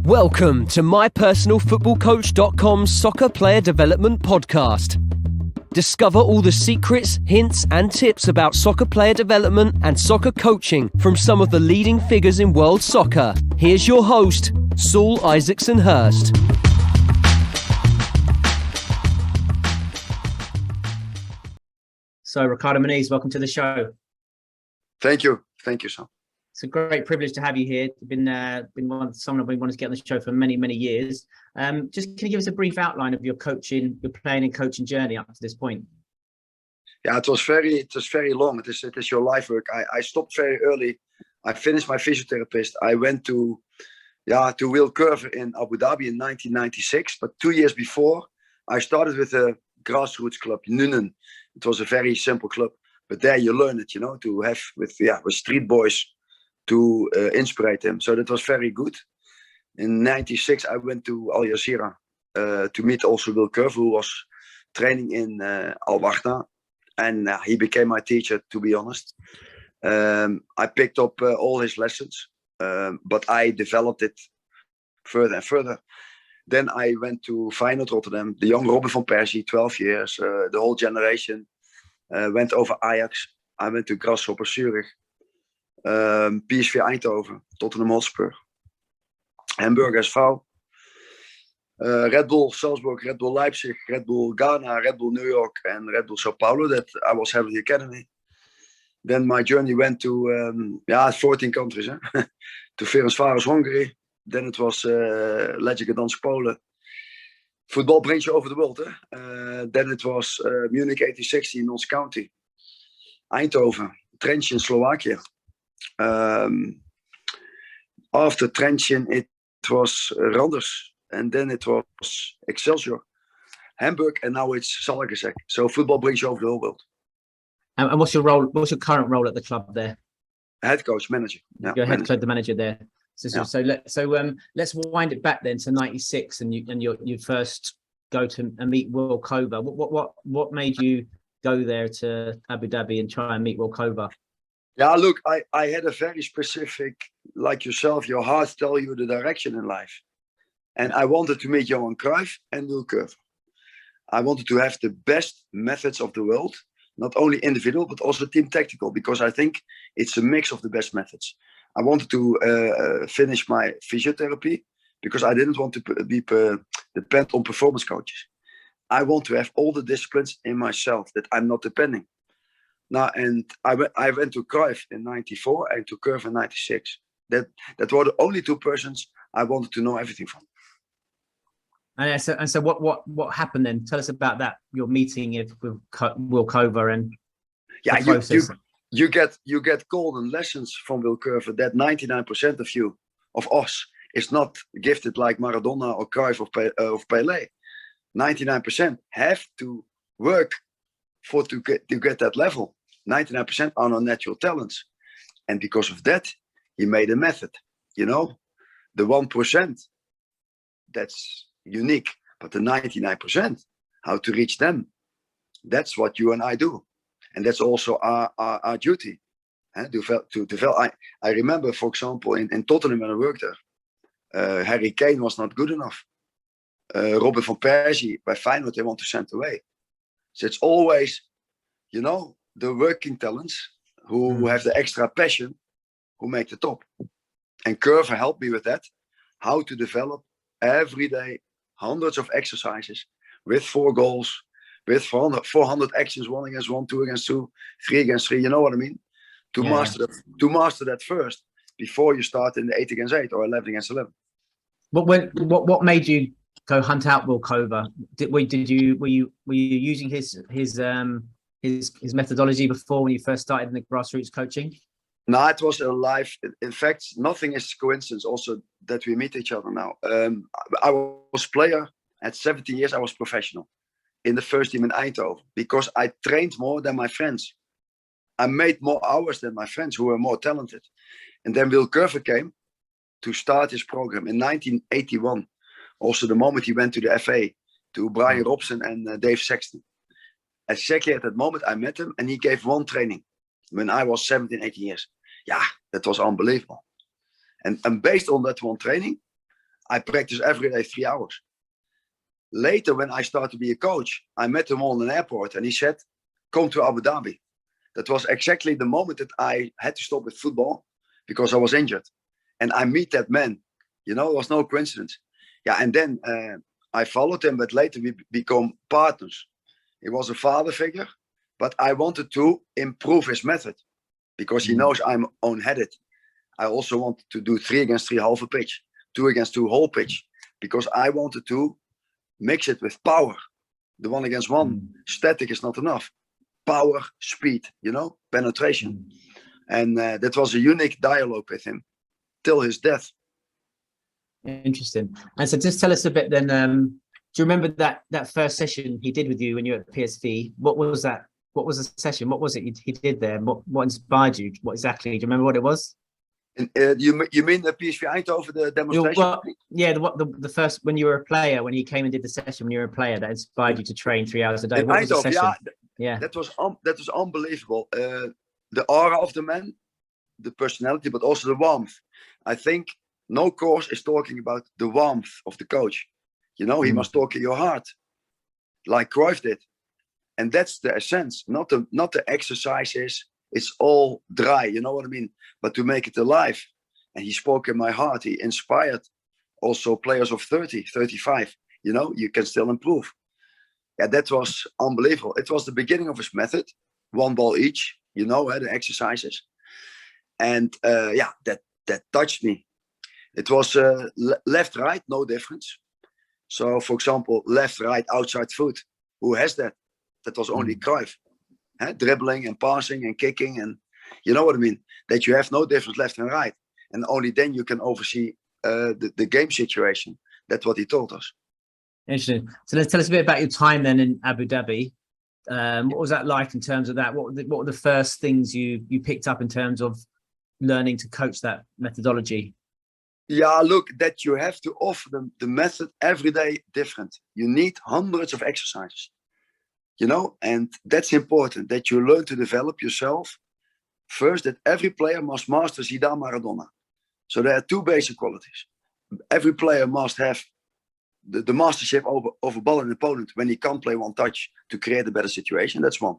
Welcome to mypersonalfootballcoach.com's Soccer Player Development Podcast. Discover all the secrets, hints and tips about soccer player development and soccer coaching from some of the leading figures in world soccer. Here's your host, Saul Isaacson-Hurst. So, Ricardo Moniz, welcome to the show. Thank you, Saul. It's a great privilege to have you here. You've been someone I've been wanting to get on the show for many, many years. Just can you give us a brief outline of your playing and coaching journey up to this point? Yeah, it was very long. It is your life work. I stopped very early. I finished my physiotherapist. I went to Wiel Coerver in Abu Dhabi in 1996. But 2 years before, I started with a grassroots club, Nuenen. It was a very simple club, but there you learn it, to have with street boys to inspire them. So that was very good. In 96, I went to Al Jazeera to meet also Wiel Coerver, who was training in Al Wahda. And he became my teacher, to be honest. I picked up all his lessons, but I developed it further and further. Then I went to Feyenoord Rotterdam, the young Robin van Persie, 12 years, the whole generation. Went over Ajax. I went to Grasshopper Zurich, PSV Eindhoven, Tottenham Hotspur, Hamburg and Feyenoord, Red Bull Salzburg, Red Bull Leipzig, Red Bull Ghana, Red Bull New York, and Red Bull Sao Paulo. That I was having the academy. Then my journey went to 14 countries. To Ferencváros, Hungary. Then it was Legia Gdansk, Poland. Football brings you over the world. Then it was Munich 1860 in Notts County, Eindhoven, Trenčín, Slovakia. After Trenčín, it was Randers, and then it was Excelsior, Hamburg, and now it's Zalgiris. So football brings you over the whole world. And what's your role? What's your current role at the club there? Head coach, manager. Yeah, you're head coach, the manager there. So let's wind it back then to '96, and you first go to and meet Wiel Coerver. What made you go there to Abu Dhabi and try and meet Wiel Coerver? Yeah, look, I had a very specific, like yourself, your heart tell you the direction in life. And I wanted to meet Johan Cruyff and Wiel Coerver. I wanted to have the best methods of the world, not only individual, but also team tactical, because I think it's a mix of the best methods. I wanted to finish my physiotherapy because I didn't want to be depend on performance coaches. I want to have all the disciplines in myself that I'm not depending. Now, and I went to Cruyff in '94 and to Coerver in '96. That were the only two persons I wanted to know everything from. And so what happened then? Tell us about that. Your meeting with Wiel Coerver and the process. You get golden lessons from Wiel Coerver that 99% of us is not gifted like Maradona or Cruyff or Pelé. 99% have to work to get that level. 99% are not natural talents, and because of that, he made a method. The 1% that's unique, but the 99%, how to reach them. That's what you and I do. And that's also our duty to develop. I remember, for example, in Tottenham when I worked there, Harry Kane was not good enough. Robin van Persie by Feyenoord, they want to send away. So it's always, the working talents who have the extra passion who make the top. And Coerver helped me with that, how to develop every day hundreds of exercises with 4 goals, with 400 actions, 1 against 1, 2 against 2, 3 against 3, you know what I mean? To master that first before you start in the 8 against 8 or 11 against 11. But what made you go hunt out Wiel Coerver? Were you using his methodology before when you first started in the grassroots coaching? No, it was a life. In fact, nothing is coincidence. Also, that we meet each other now. I was player at 17 years. I was professional in the first team in Eindhoven because I trained more than my friends. I made more hours than my friends who were more talented. And then Wiel Coerver came to start his program in 1981. Also, the moment he went to the FA, to Brian Robson and Dave Sexton. Exactly at that moment, I met him and he gave one training when I was 17, 18 years. Yeah, that was unbelievable. And based on that one training, I practice every day 3 hours. Later, when I started to be a coach, I met him on an airport and he said, come to Abu Dhabi. That was exactly the moment that I had to stop with football because I was injured. And I meet that man, it was no coincidence. Yeah, and then I followed him, but later we become partners. He was a father figure, but I wanted to improve his method because he knows I'm own-headed. I also wanted to do 3 against 3 half a pitch, 2 against 2 whole pitch, because I wanted to mix it with power. The 1 against 1 static is not enough. Power, speed, penetration. And that was a unique dialogue with him till his death. Interesting. And so just tell us a bit then, do you remember that first session he did with you when you were at PSV? What was that? What was the session? What was it he did there? What inspired you? What exactly? Do you remember what it was? And, you mean the PSV Eindhoven, the demonstration? The first, when you were a player, when he came and did the session when you were a player, that inspired you to train 3 hours a day. What was the session? That was unbelievable. The aura of the man, the personality, but also the warmth. I think no course is talking about the warmth of the coach. He must talk in your heart, like Cruyff did. And that's the essence, not the exercises. It's all dry, you know what I mean? But to make it alive. And he spoke in my heart. He inspired also players of 30, 35. You can still improve. Yeah, that was unbelievable. It was the beginning of his method. 1 ball each, the exercises. And that touched me. It was left, right, no difference. So, for example, left, right, outside foot. Who has that? That was only Cruyff. Dribbling and passing and kicking, and you know what I mean? That you have no difference left and right. And only then you can oversee the game situation. That's what he told us. Interesting. So let's tell us a bit about your time then in Abu Dhabi. What was that like in terms of that? What were the first things you picked up in terms of learning to coach that methodology? Yeah, look, that you have to offer them the method every day different. You need hundreds of exercises. And that's important, that you learn to develop yourself. First, that every player must master Zidane Maradona. So there are 2 basic qualities. Every player must have the mastership over ball and opponent when he can't play 1 touch to create a better situation. That's 1.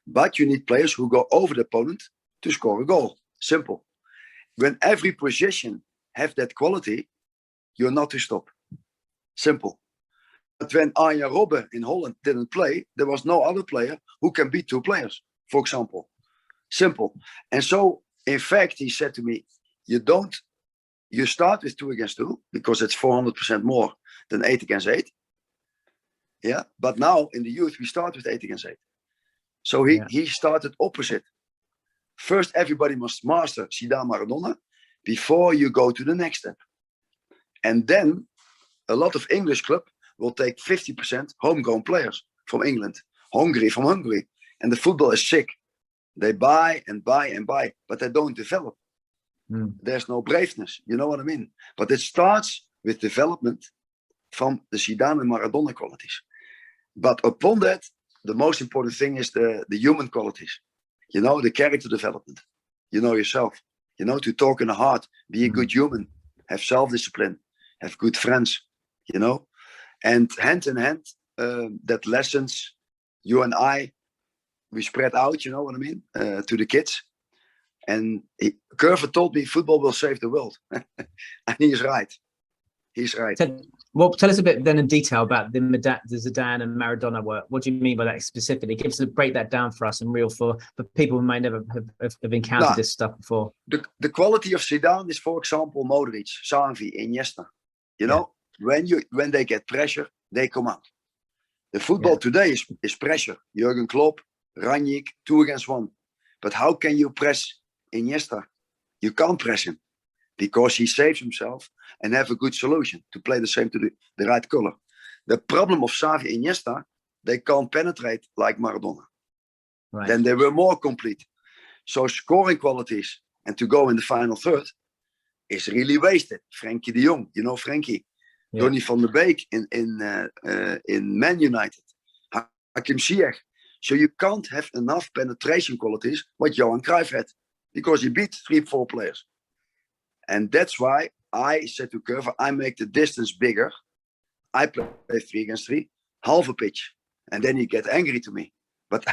But you need players who go over the opponent to score a goal. Simple. When every position have that quality, you're not to stop. Simple. But when Arjen Robben in Holland didn't play, there was no other player who can beat 2 players, for example. Simple. And so, in fact, he said to me, you start with 2 against 2 because it's 400% more than 8 against 8. Yeah. But now in the youth, we start with 8 against 8. So he started opposite. First, everybody must master Zidane Maradona before you go to the next step. And then a lot of English clubs will take 50% homegrown players from England, Hungary from Hungary. And the football is sick. They buy and buy and buy, but they don't develop. There's no braveness, you know what I mean? But it starts with development from the Zidane and Maradona qualities. But upon that, the most important thing is the human qualities. The character development. Yourself. To talk in the heart, be a good human, have self-discipline, have good friends, And hand in hand, that lessons, you and I, we spread out, you know what I mean, to the kids. And Coerver told me football will save the world. And he's right. He's right. Tell us a bit then in detail about the Zidane and Maradona work. What do you mean by that specifically? Break that down for us and real for people who might never have encountered this stuff before. The quality of Zidane is, for example, Modric, Xavi, Iniesta. When they get pressure, they come out. The football today is pressure. Jurgen Klopp, Rangnick, 2 against 1. But how can you press Iniesta? You can't press him because he saves himself and have a good solution to play the same to the right color. The problem of Xavi and Iniesta, they can't penetrate like Maradona. Right. Then they were more complete. So scoring qualities and to go in the final third is really wasted. Frenkie de Jong, Frenkie. Yeah. Donny van der Beek in Man United. Hakim Ziyech. So you can't have enough penetration qualities what Johan Cruyff had because he beat 3-4 players. And that's why I said to Coerver, I make the distance bigger. I play 3 against 3, half a pitch. And then he get angry to me. But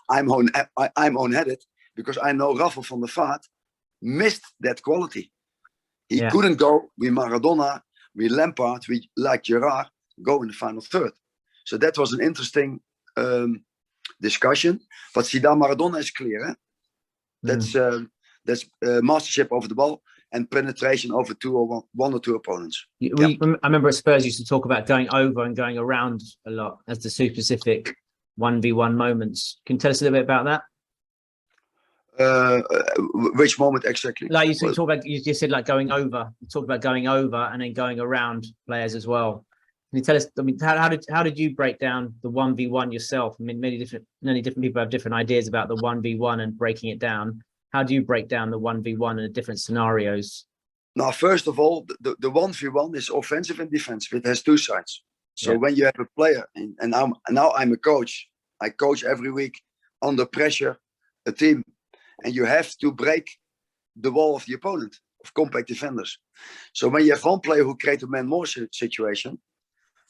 I'm on-headed because I know Rafa van der Vaart missed that quality. He couldn't go with Maradona, with Lampard, with like Gerrard, go in the final third. So that was an interesting discussion. But Zidane Maradona is clear. Eh? That's mastership over the ball and penetration over one or two opponents. I remember at Spurs used to talk about going over and going around a lot as the super specific 1v1 moments. Can you tell us a little bit about that? Which moment exactly? Like you talk about, you just said like going over. You talked about going over and then going around players as well. Can you tell us? I mean, how did you break down the 1v1 yourself? I mean, many different people have different ideas about the 1v1 and breaking it down. How do you break down the 1v1 in the different scenarios? Now, first of all, the 1v1 is offensive and defensive. It has two sides. So when you have a player, and now I'm a coach, I coach every week under pressure, a team, and you have to break the wall of the opponent, of compact defenders. So when you have one player who creates a man more situation,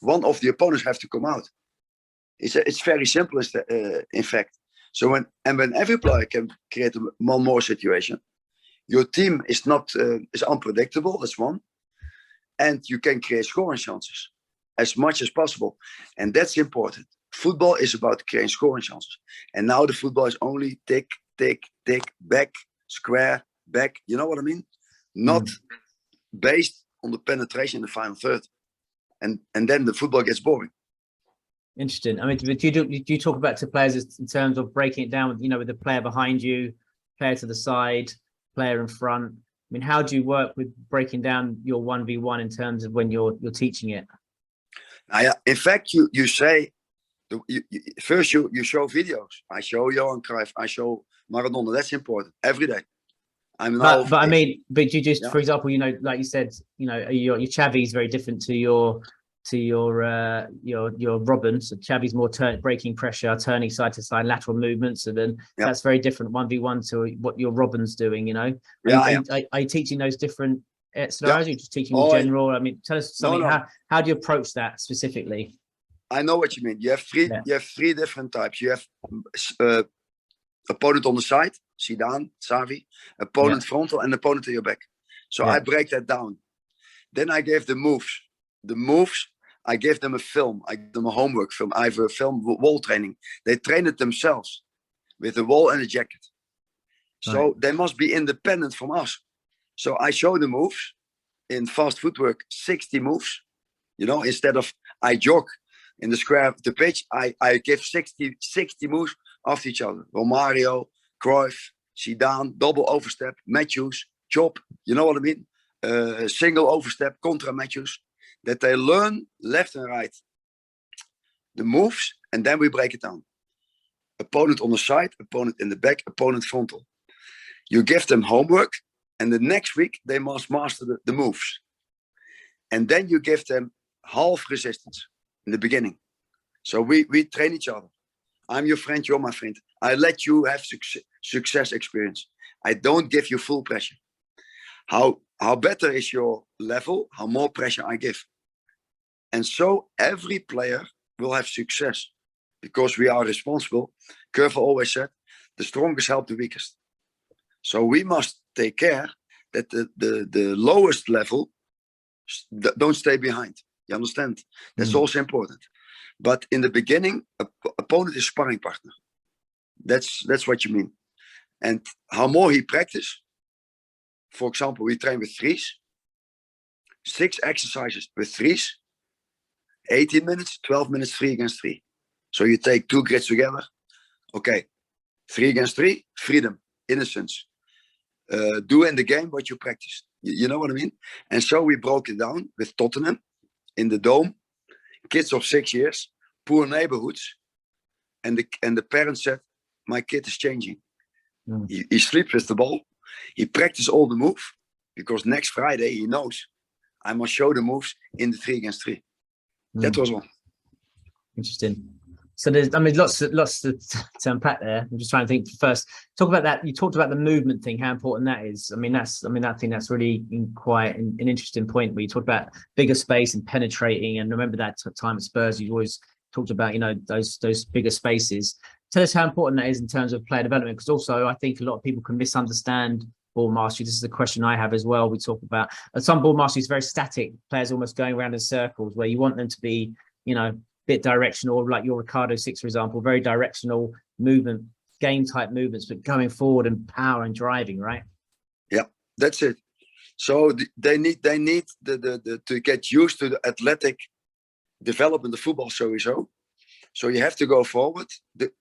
one of the opponents have to come out. It's very simple, in fact. So when every player can create a one more situation, your team is not is unpredictable. That's one, and you can create scoring chances as much as possible, and that's important. Football is about creating scoring chances, and now the football is only tick, tick, tick, back, square, back. You know what I mean? Not based on the penetration in the final third, and then the football gets boring. Interesting. I mean, do you talk about to players in terms of breaking it down with, with the player behind you, player to the side, player in front? I mean, how do you work with breaking down your 1v1 in terms of when you're teaching it? In fact, you say, first you show videos. I show Johan Cruyff, I show Maradona. That's important every day. But you just, for example, like you said, your Xavi is very different to your Robin. So Xavi's more breaking pressure, turning side to side, lateral movements, and then that's very different 1v1 to what your Robin's doing. Are you teaching those different scenarios? Are you just teaching in general? I mean, tell us something. No. How do you approach that specifically? I know what you mean. You have three different types. You have opponent on the side, Zidane, Xavi, opponent frontal, and opponent to your back. So I break that down. Then I gave the moves. The moves, I gave them a film. I give them a homework film. I have a film wall training. They train it themselves with a wall and a jacket. So they must be independent from us. So I show the moves in fast footwork, 60 moves. Instead of I jog in the square of the pitch, I give 60 moves after each other. Romario, Cruyff, Zidane, double overstep, Matthews, chop. You know what I mean? Single overstep, contra Matthews. That they learn left and right the moves, and then we break it down. Opponent on the side, opponent in the back, opponent frontal. You give them homework, and the next week they must master the moves. And then you give them half resistance in the beginning. So we train each other. I'm your friend, you're my friend. I let you have success experience. I don't give you full pressure. How better is your level, how more pressure I give. And so every player will have success because we are responsible. Coerver always said, the strongest help the weakest. So we must take care that the lowest level don't stay behind. You understand? That's also important. But in the beginning, opponent is sparring partner. That's what you mean. And how more he practice, for example, we train with threes, 6 exercises with threes, 18 minutes, 12 minutes, 3 against 3. So you take 2 grids together. Okay, 3 against 3, freedom, innocence. Do in the game what you practice. You know what I mean? And so we broke it down with Tottenham in the Dome. Kids of 6 years, poor neighborhoods. And the parents said, my kid is changing. He sleeps with the ball. He practices all the moves because next Friday he knows I must show the moves in the 3 against 3. That was one. Interesting. So there's, I mean, lots to unpack there. I'm just trying to think first. Talk about that. You talked about the movement thing, how important that is. I think that's really quite an interesting point where you talked about bigger space and penetrating. And remember that time at Spurs, you always talked about, those bigger spaces. Tell us how important that is in terms of player development, because also I think a lot of people can misunderstand ball mastery. This is a question I have as well. We talk about some ball mastery is very static, players almost going around in circles, where you want them to be, bit directional, like your Ricardo 6, for example, very directional movement, game type movements, but going forward and power and driving, right? Yeah, that's it. So they need the to get used to the athletic development of football sowieso. So you have to go forward.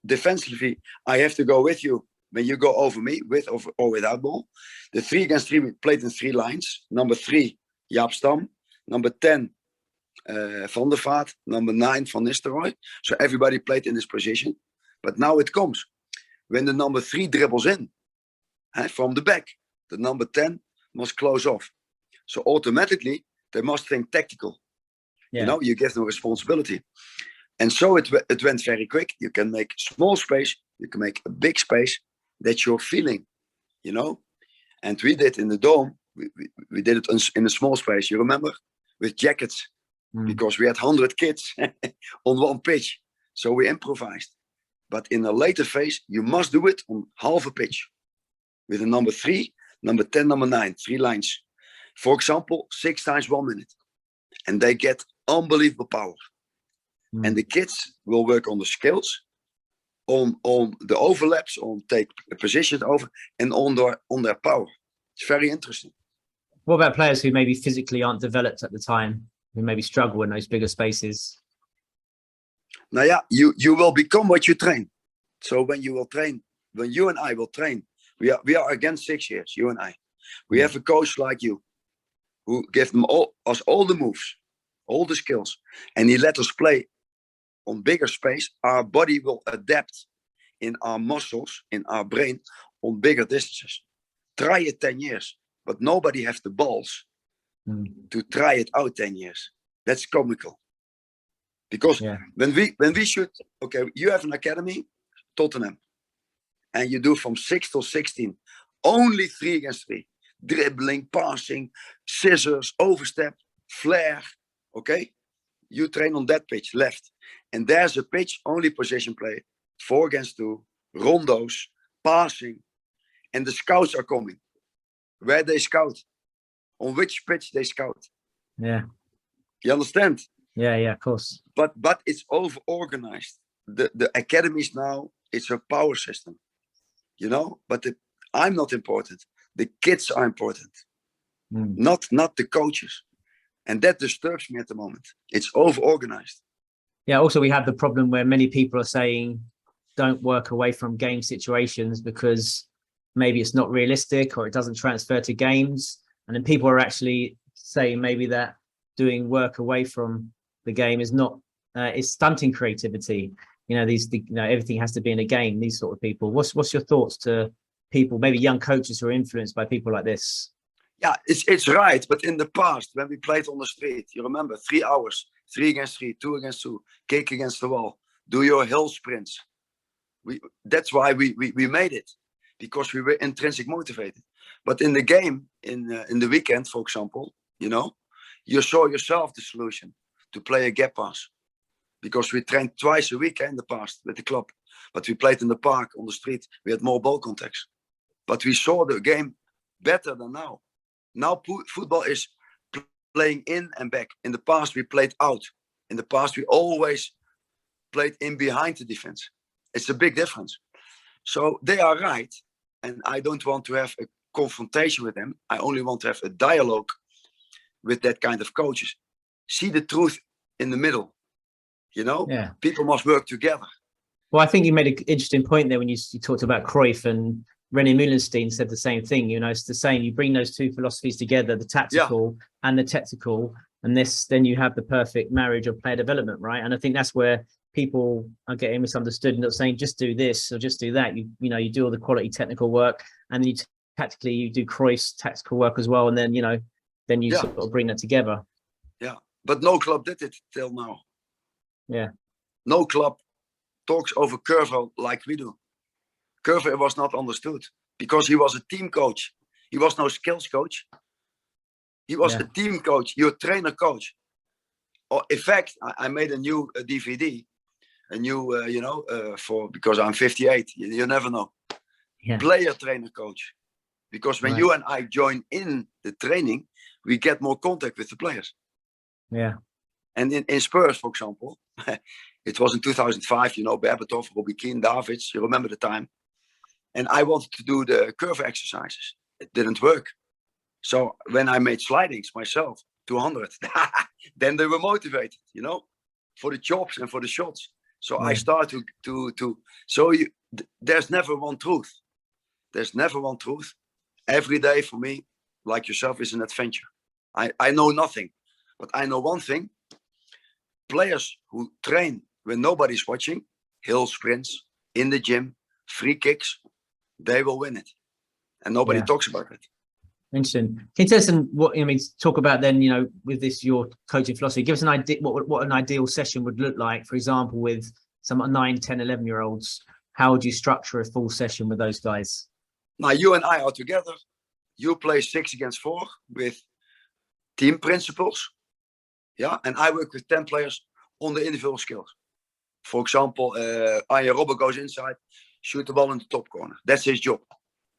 Defensively, I have to go with you when you go over me, with or without ball. The 3 against 3, we played in 3 lines. Number 3, Jaap Stam. Number 10, Van der Vaart. Number 9, Van Nistelrooy. So everybody played in this position. But now it comes. When the number 3 dribbles in, from the back, the number 10 must close off. So automatically, they must think tactical. Yeah. You give them responsibility. And so it went very quick. You can make small space. You can make a big space. That's your feeling, And we did in the Dome. We did it in a small space. You remember? With jackets. Because we had 100 kids on one pitch. So we improvised. But in a later phase, you must do it on half a pitch. With a number 3, number 10, number 9. 3 lines. For example, 6 times 1 minute. And they get unbelievable power. And the kids will work on the skills, on the overlaps, on take positions over, and on their power. It's very interesting. What about players who maybe physically aren't developed at the time, who maybe struggle in those bigger spaces? Now, yeah, you will become what you train. So when you and I will train, we are against 6 years, you and I. We have a coach like you, who gave us all the moves, all the skills, and he let us play on bigger space. Our body will adapt in our muscles, in our brain, on bigger distances. Try it 10 years, but nobody has the balls to try it out 10 years. That's comical. Because when we shoot, okay, you have an academy, Tottenham, and you do from 6 till 16, only 3 against 3. Dribbling, passing, scissors, overstep, flare, okay? You train on that pitch, left. And there's a pitch, only possession play, 4 against 2, rondos, passing, and the scouts are coming. Where they scout, on which pitch they scout. Yeah. You understand? Yeah, of course. But it's over-organized. The academies now, it's a power system, But I'm not important. The kids are important, not the coaches. And that disturbs me at the moment. It's over-organized. Yeah, also we have the problem where many people are saying don't work away from game situations because maybe it's not realistic or it doesn't transfer to games. And then people are actually saying maybe that doing work away from the game is not, is stunting creativity. Everything has to be in a game, these sort of people. What's your thoughts to people, maybe young coaches who are influenced by people like this? Yeah, it's right. But in the past, when we played on the street, you remember 3 hours, 3 against 3, 2 against 2, kick against the wall, do your hill sprints. That's why we made it, because we were intrinsic motivated. But in the game, in the weekend, for example, you saw yourself the solution to play a gap pass, because we trained twice a week in the past with the club. But we played in the park, on the street. We had more ball contacts. But we saw the game better than now. Now football is playing in and back. In the past, we played out. In the past, we always played in behind the defense. It's a big difference. So they are right. And I don't want to have a confrontation with them. I only want to have a dialogue with that kind of coaches. See the truth in the middle. People must work together. Well, I think you made an interesting point there when you talked about Cruyff, and René Meulenstein said the same thing. It's the same. You bring those two philosophies together, the tactical and the technical, and then you have the perfect marriage of player development, right? And I think that's where people are getting misunderstood and not saying just do this or just do that. You do all the quality technical work, and then tactically you do Cruyff's tactical work as well, and then you sort of bring that together. Yeah, but no club did it till now. Yeah, no club talks over Coerver like we do. Coerver was not understood because he was a team coach. He was no skills coach. He was a team coach, your trainer coach. Or in fact, I made a new DVD, a new, because I'm 58. You never know. Yeah. Player trainer coach. Because when you and I join in the training, we get more contact with the players. Yeah. And in Spurs, for example, it was in 2005, Berbatov, Robbie Keane, Davids, you remember the time. And I wanted to do the Coerver exercises. It didn't work. So when I made slidings myself, 200, then they were motivated, for the chops and for the shots. So I started there's never one truth. There's never one truth. Every day for me, like yourself, is an adventure. I know nothing, but I know one thing. Players who train when nobody's watching, hill sprints, in the gym, free kicks, they will win it. And nobody talks about it. Interesting. Can you tell us talk about then, with this, your coaching philosophy, give us an idea what an ideal session would look like, for example, with some 9, 10, 11-year-olds. How would you structure a full session with those guys? Now, you and I are together. You play 6 against 4 with team principles. Yeah. And I work with 10 players on the individual skills. For example, Arjen Robben goes inside, shoot the ball in the top corner. That's his job.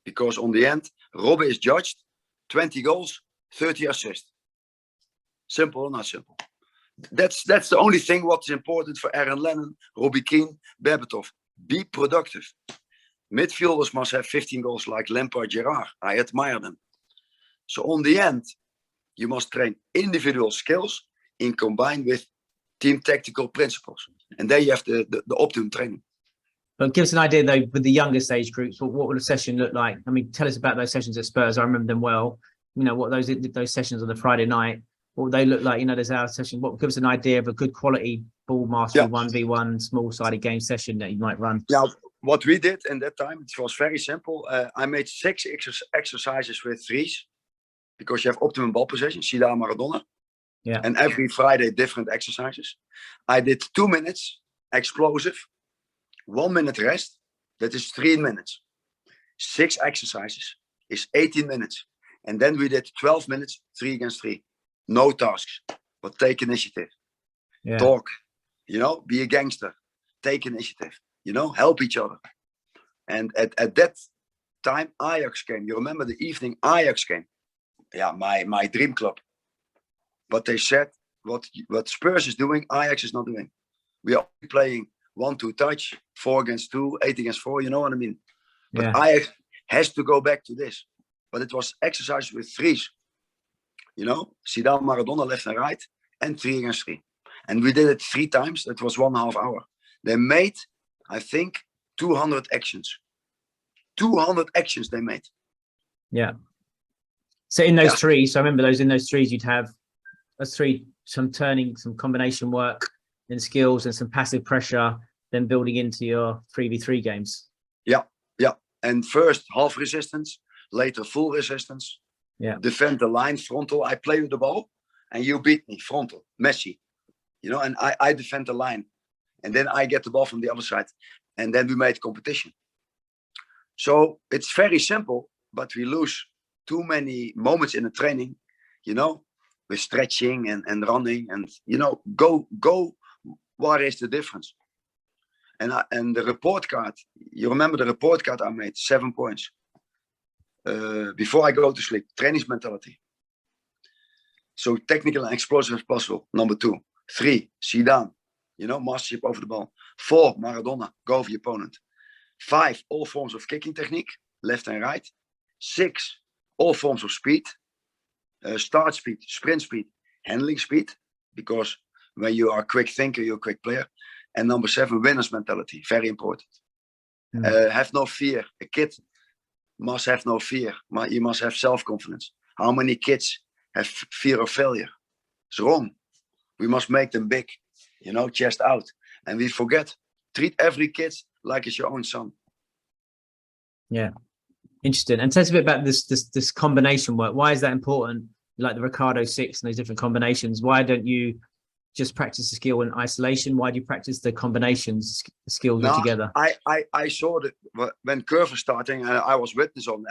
Because on the end, Robben is judged 20 goals, 30 assists. Simple or not simple? That's the only thing what's important for Aaron Lennon, Robbie Keane, Berbatov. Be productive. Midfielders must have 15 goals like Lampard, Gerrard. I admire them. So on the end, you must train individual skills in combined with team tactical principles. And there you have the optimum training. But give us an idea, though, with the youngest age groups, what would a session look like? I mean, tell us about those sessions at Spurs. I remember them well. What those sessions on the Friday night, what would they look like? There's our session. What gives us an idea of a good quality ball mastery 1v1 small-sided game session that you might run? Yeah, what we did in that time, it was very simple. I made 6 exercises with threes because you have optimum ball possession, Zidane, Maradona. Yeah. And every Friday, different exercises. I did 2 minutes, explosive. 1 minute rest, that is 3 minutes. 6 exercises is 18 minutes. And then we did 12 minutes, 3 against 3. No tasks, but take initiative. Yeah. Talk, be a gangster. Take initiative, help each other. And at that time, Ajax came. You remember the evening Ajax came? Yeah, my dream club. But they said, what Spurs is doing, Ajax is not doing. We are playing 1-2 touch, 4 against 2, 8 against 4, you know what I mean? But Ajax has to go back to this. But it was exercises with threes. Zidane, Maradona, left and right, and 3 against 3. And we did it 3 times. That was 1.5 hour. They made, I think, 200 actions. 200 actions they made. Yeah. So in those threes, so I remember in those threes, you'd have some turning, some combination work, and skills and some passive pressure, then building into your 3v3 games. Yeah. And first half resistance, later full resistance. Yeah. Defend the line, frontal. I play with the ball and you beat me, frontal, Messi. And I defend the line. And then I get the ball from the other side. And then we made competition. So it's very simple, but we lose too many moments in the training, with stretching and running and, go. What is the difference? And the report card, you remember the report card I made, 7 points. Before I go to sleep, training mentality. So technical and explosive as possible, number 2. 3, Zidane, mastership over the ball. 4, Maradona, go over your opponent. 5, all forms of kicking technique, left and right. 6, all forms of speed. Start speed, sprint speed, handling speed, because when you are a quick thinker, you're a quick player. And number 7, winner's mentality. Very important. Have no fear. A kid must have no fear. You must have self-confidence. How many kids have fear of failure? It's wrong. We must make them big, chest out. And we forget. Treat every kid like it's your own son. Yeah. Interesting. And tell us a bit about this combination work. Why is that important? Like the Ricardo 6 and those different combinations. Why don't you just practice the skill in isolation? Why do you practice the combinations, the skills all together? I saw that when Coerver starting, and I was witness on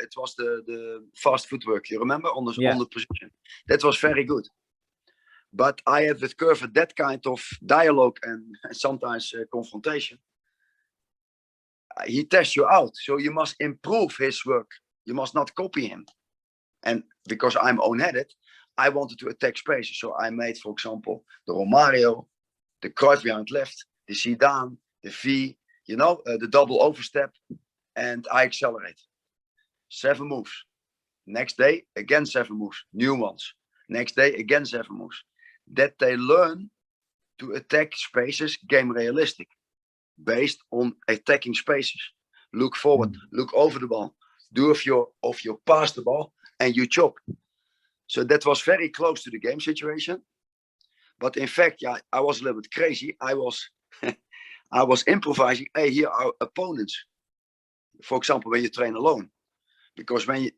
it was the fast footwork. You remember on the position? That was very good. But I had with Coerver that kind of dialogue and sometimes confrontation. He tests you out, so you must improve his work. You must not copy him. And because I'm own-headed, I wanted to attack spaces. So I made, for example, the Romario, the Cruyff behind left, the Zidane, the V, the double overstep, and I accelerate. 7 moves. Next day, again 7 moves, new ones. Next day, again 7 moves. That they learn to attack spaces, game realistic, based on attacking spaces. Look forward, look over the ball, do if you pass the ball and you chop. So that was very close to the game situation. But in fact, I was a little bit crazy. I was improvising. Hey, here are opponents. For example, when you train alone, because when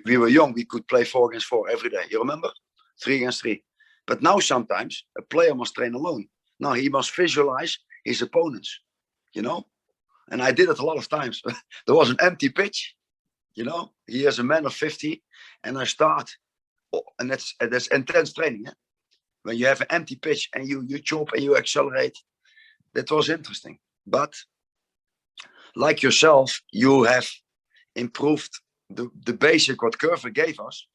we were young, we could play 4 against 4 every day. You remember? 3 against 3. But now sometimes a player must train alone. Now he must visualize his opponents, And I did it a lot of times. There was an empty pitch, He is a man of 50, and I start, and that's intense training. Yeah? When you have an empty pitch and you chop and you accelerate, that was interesting. But like yourself, you have improved the basic what Coerver gave us.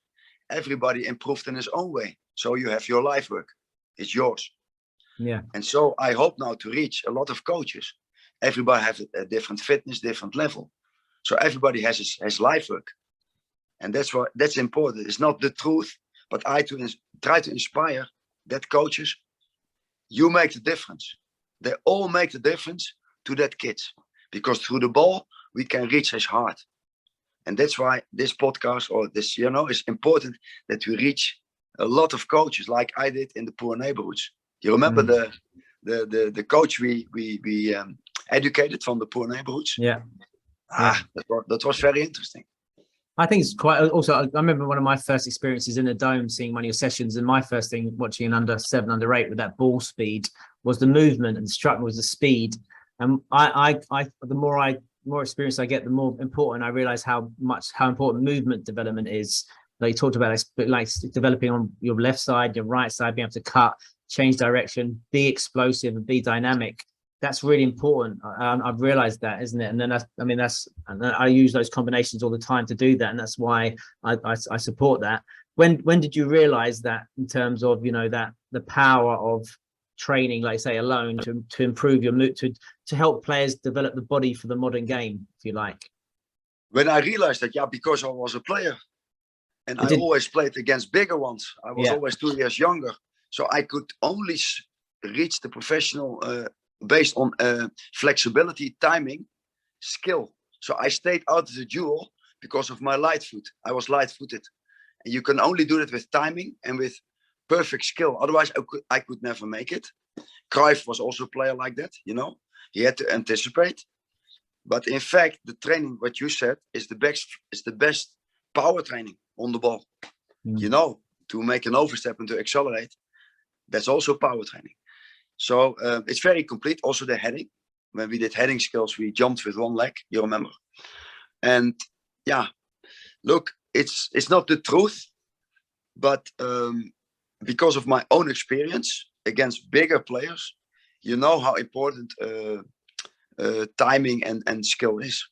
Everybody improved in his own way. So you have your life work. It's yours. Yeah. And so I hope now to reach a lot of coaches. Everybody has a different fitness, different level. So everybody has his life work. And that's important. It's not the truth, but I try to inspire that coaches. You make the difference. They all make the difference to that kid. Because through the ball, we can reach his heart. And that's why this podcast or this, is important that we reach a lot of coaches like I did in the poor neighborhoods. You remember the coach we educated from the poor neighborhoods? Yeah. That was very interesting. I think it's quite, also, I remember one of my first experiences in a dome, seeing one of your sessions, and my first thing watching an under 7, under 8 with that ball speed was the movement, and the struck was the speed. And the more experience I get, the more important I realize how important movement development is. Like you talked about, like developing on your left side, your right side, being able to cut, change direction, be explosive and be dynamic. That's really important. I've realized that, isn't it? And then I use those combinations all the time to do that, and that's why I support that. When did you realize that, in terms of that the power of training, like say alone, to improve your mood, to help players develop the body for the modern game, if you like? When I realized that, because I was a player, and I always played against bigger ones. I was always 2 years younger, so I could only reach the professional based on flexibility, timing, skill. So I stayed out of the duel because of my light foot. I was light-footed, and you can only do it with timing and with perfect skill. Otherwise, I could never make it. Cruyff was also a player like that. He had to anticipate. But in fact, the training, what you said, is the best power training on the ball. To make an overstep and to accelerate, that's also power training. So it's very complete. Also the heading. When we did heading skills, we jumped with one leg, you remember. And look, it's not the truth, but because of my own experience against bigger players, how important timing and skill is.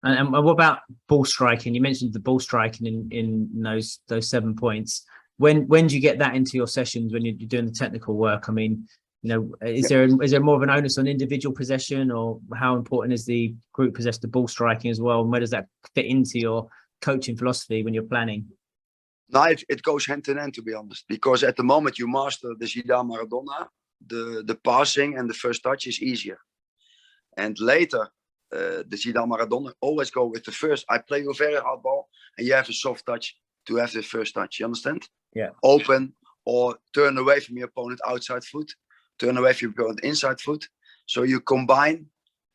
And what about ball striking? You mentioned the ball striking in those 7 points. When do you get that into your sessions when you're doing the technical work? I mean, is there more of an onus on individual possession, or how important is the group possession, the ball striking as well? And where does that fit into your coaching philosophy when you're planning? No, it goes hand in hand, to be honest, because at the moment you master the Zidane Maradona, the passing and the first touch is easier. And later, the Zidane Maradona always go with the first. I play you a very hard ball and you have a soft touch to have the first touch. You understand? Yeah. Open or turn away from your opponent outside foot, turn away from your opponent inside foot. So you combine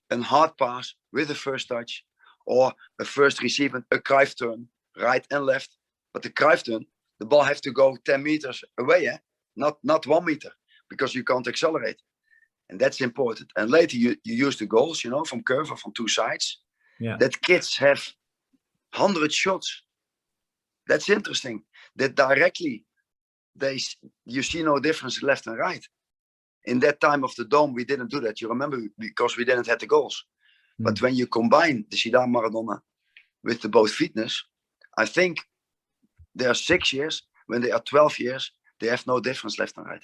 a hard pass with a first touch, or a first receive, a Cruyff turn, right and left. But the Cruyff turn, the ball have to go 10 meters away. not 1 meter, because you can't accelerate. And that's important. And later you use the goals, from Coerver, from two sides. Yeah. That kids have 100 shots. That's interesting. That directly, you see no difference left and right. In that time of the Dome, we didn't do that. You remember, because we didn't have the goals. But when you combine the Zidane Maradona with the both fitness, I think they are 6 years. When they are 12 years, they have no difference left and right.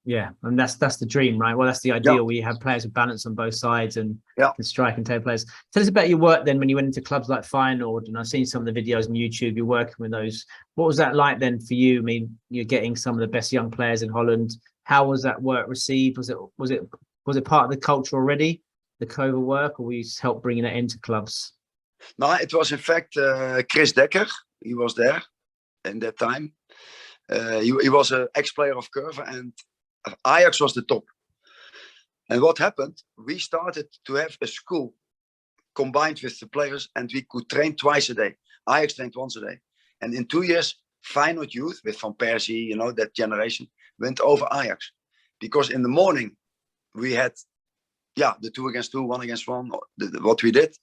Yeah, and that's the dream, right? Well, that's the ideal. We have players with balance on both sides and can strike and take players. Tell us about your work then when you went into clubs like Feyenoord, and I've seen some of the videos on YouTube. You're working with those. What was that like then for you? I mean, you're getting some of the best young players in Holland. How was that work received? Was it part of the culture already, the Coerver work, or we just helped bringing it into clubs? No, it was in fact Chris Dekker. He was there in that time. He was an ex-player of Coerver, and Ajax was the top. And what happened? We started to have a school combined with the players, and we could train twice a day. Ajax trained once a day. And in 2 years, Feyenoord youth with Van Persie, that generation, went over Ajax. Because in the morning, we had the 2 against 2, 1 against 1, what we did,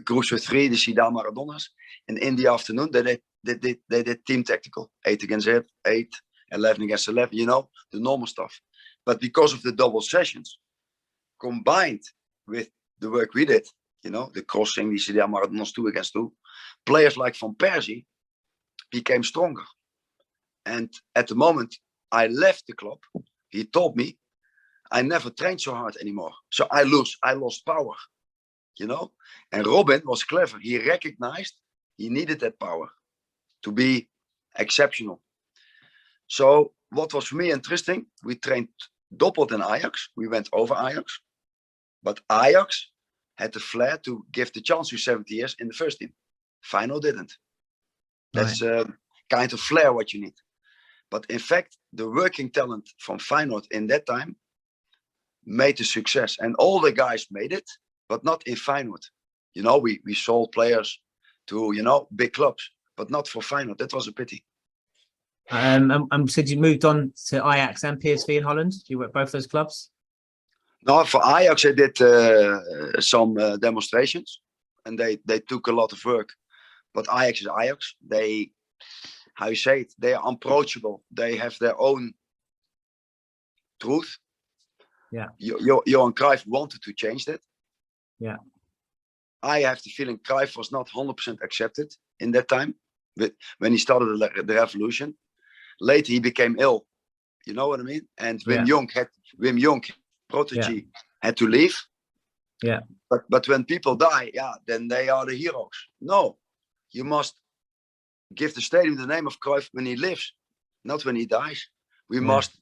groups with 3, the Zidane Maradonas. And in the afternoon, they did team tactical, 8 against 8, 11 against 11, the normal stuff. But because of the double sessions, combined with the work we did, the crossing, the Zidane Maradonas 2 against 2, players like Van Persie became stronger. And at the moment I left the club, he told me, I never trained so hard anymore. So I lost power, And Robin was clever. He recognized he needed that power to be exceptional. So what was for me interesting, we trained doubled in Ajax. We went over Ajax. But Ajax had the flair to give the chance to 70 years in the first team. Feyenoord didn't. That's kind of flair what you need. But in fact, the working talent from Feyenoord in that time made a success. And all the guys made it, but not in Feyenoord. We sold players to, big clubs, but not for Feyenoord. That was a pity. So you moved on to Ajax and PSV in Holland? Do you work both those clubs? No, for Ajax I did some demonstrations, and they took a lot of work. But Ajax is Ajax. They are unapproachable. They have their own truth. Yeah. Johan Cruyff wanted to change that. Yeah. I have the feeling Cruyff was not 100% accepted in that time, when he started the revolution. Later he became ill. You know what I mean? And Wim Jonk, protege, had to leave. Yeah. But when people die, then they are the heroes. No, you must give the stadium the name of Cruyff when he lives, not when he dies. We must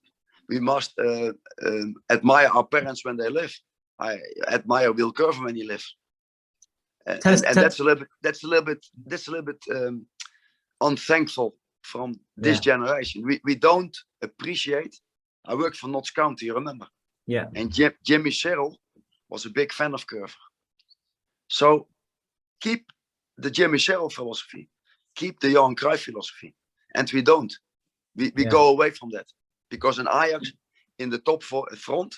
admire our parents when they live. I admire Wiel Coerver when he lives. And that's a little bit unthankful from this generation. We don't appreciate. I worked for Notts County, you remember? Yeah. And Jimmy Sherrill was a big fan of Coerver. So keep the Jimmy Sherrill philosophy, keep the Johan Cruyff philosophy, and we don't. We go away from that, because in Ajax, in the top front,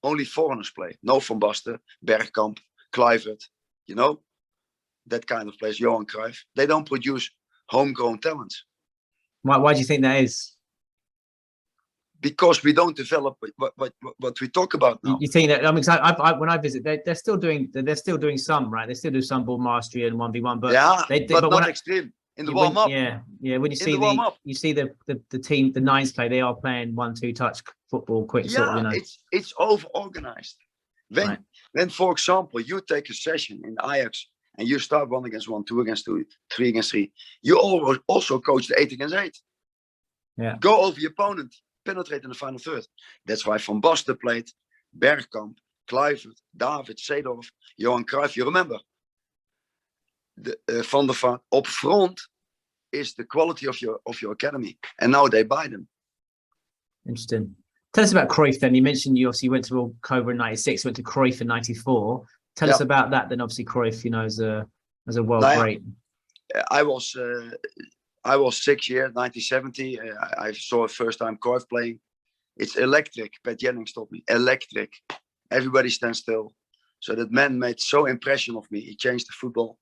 only foreigners play. No Van Basten, Bergkamp, Kluivert, that kind of players. Johan Cruyff. They don't produce homegrown talents. Why do you think that is? Because we don't develop what we talk about now. You think that? I mean, when I visit, they're still doing some, right? They still do some ball mastery and 1v1, but but not extreme. In the warm up, when you see the team, the nines play, they are playing 1-2 touch football, quick sort of. It's over organized. When, for example, you take a session in Ajax and you start 1 against 1, 2 against 2, 3 against 3, you also coach the 8 against 8. Yeah. Go over your opponent, penetrate in the final third. That's why Van Basten played, Bergkamp, Kluivert, David, Seedorf, Johan Cruyff. You remember? Van der Vaart up front is the quality of your academy, and now they buy them. Interesting. Tell us about Cruyff then. You mentioned you obviously went to Wiel Coerver in '96, went to Cruyff in '94. Tell us about that then. Obviously Cruyff, as a world great. I was 6 years, 1970. I saw first time Cruyff playing. It's electric. Pat Jennings told me, electric. Everybody stands still. So that man made so impression of me. He changed the football,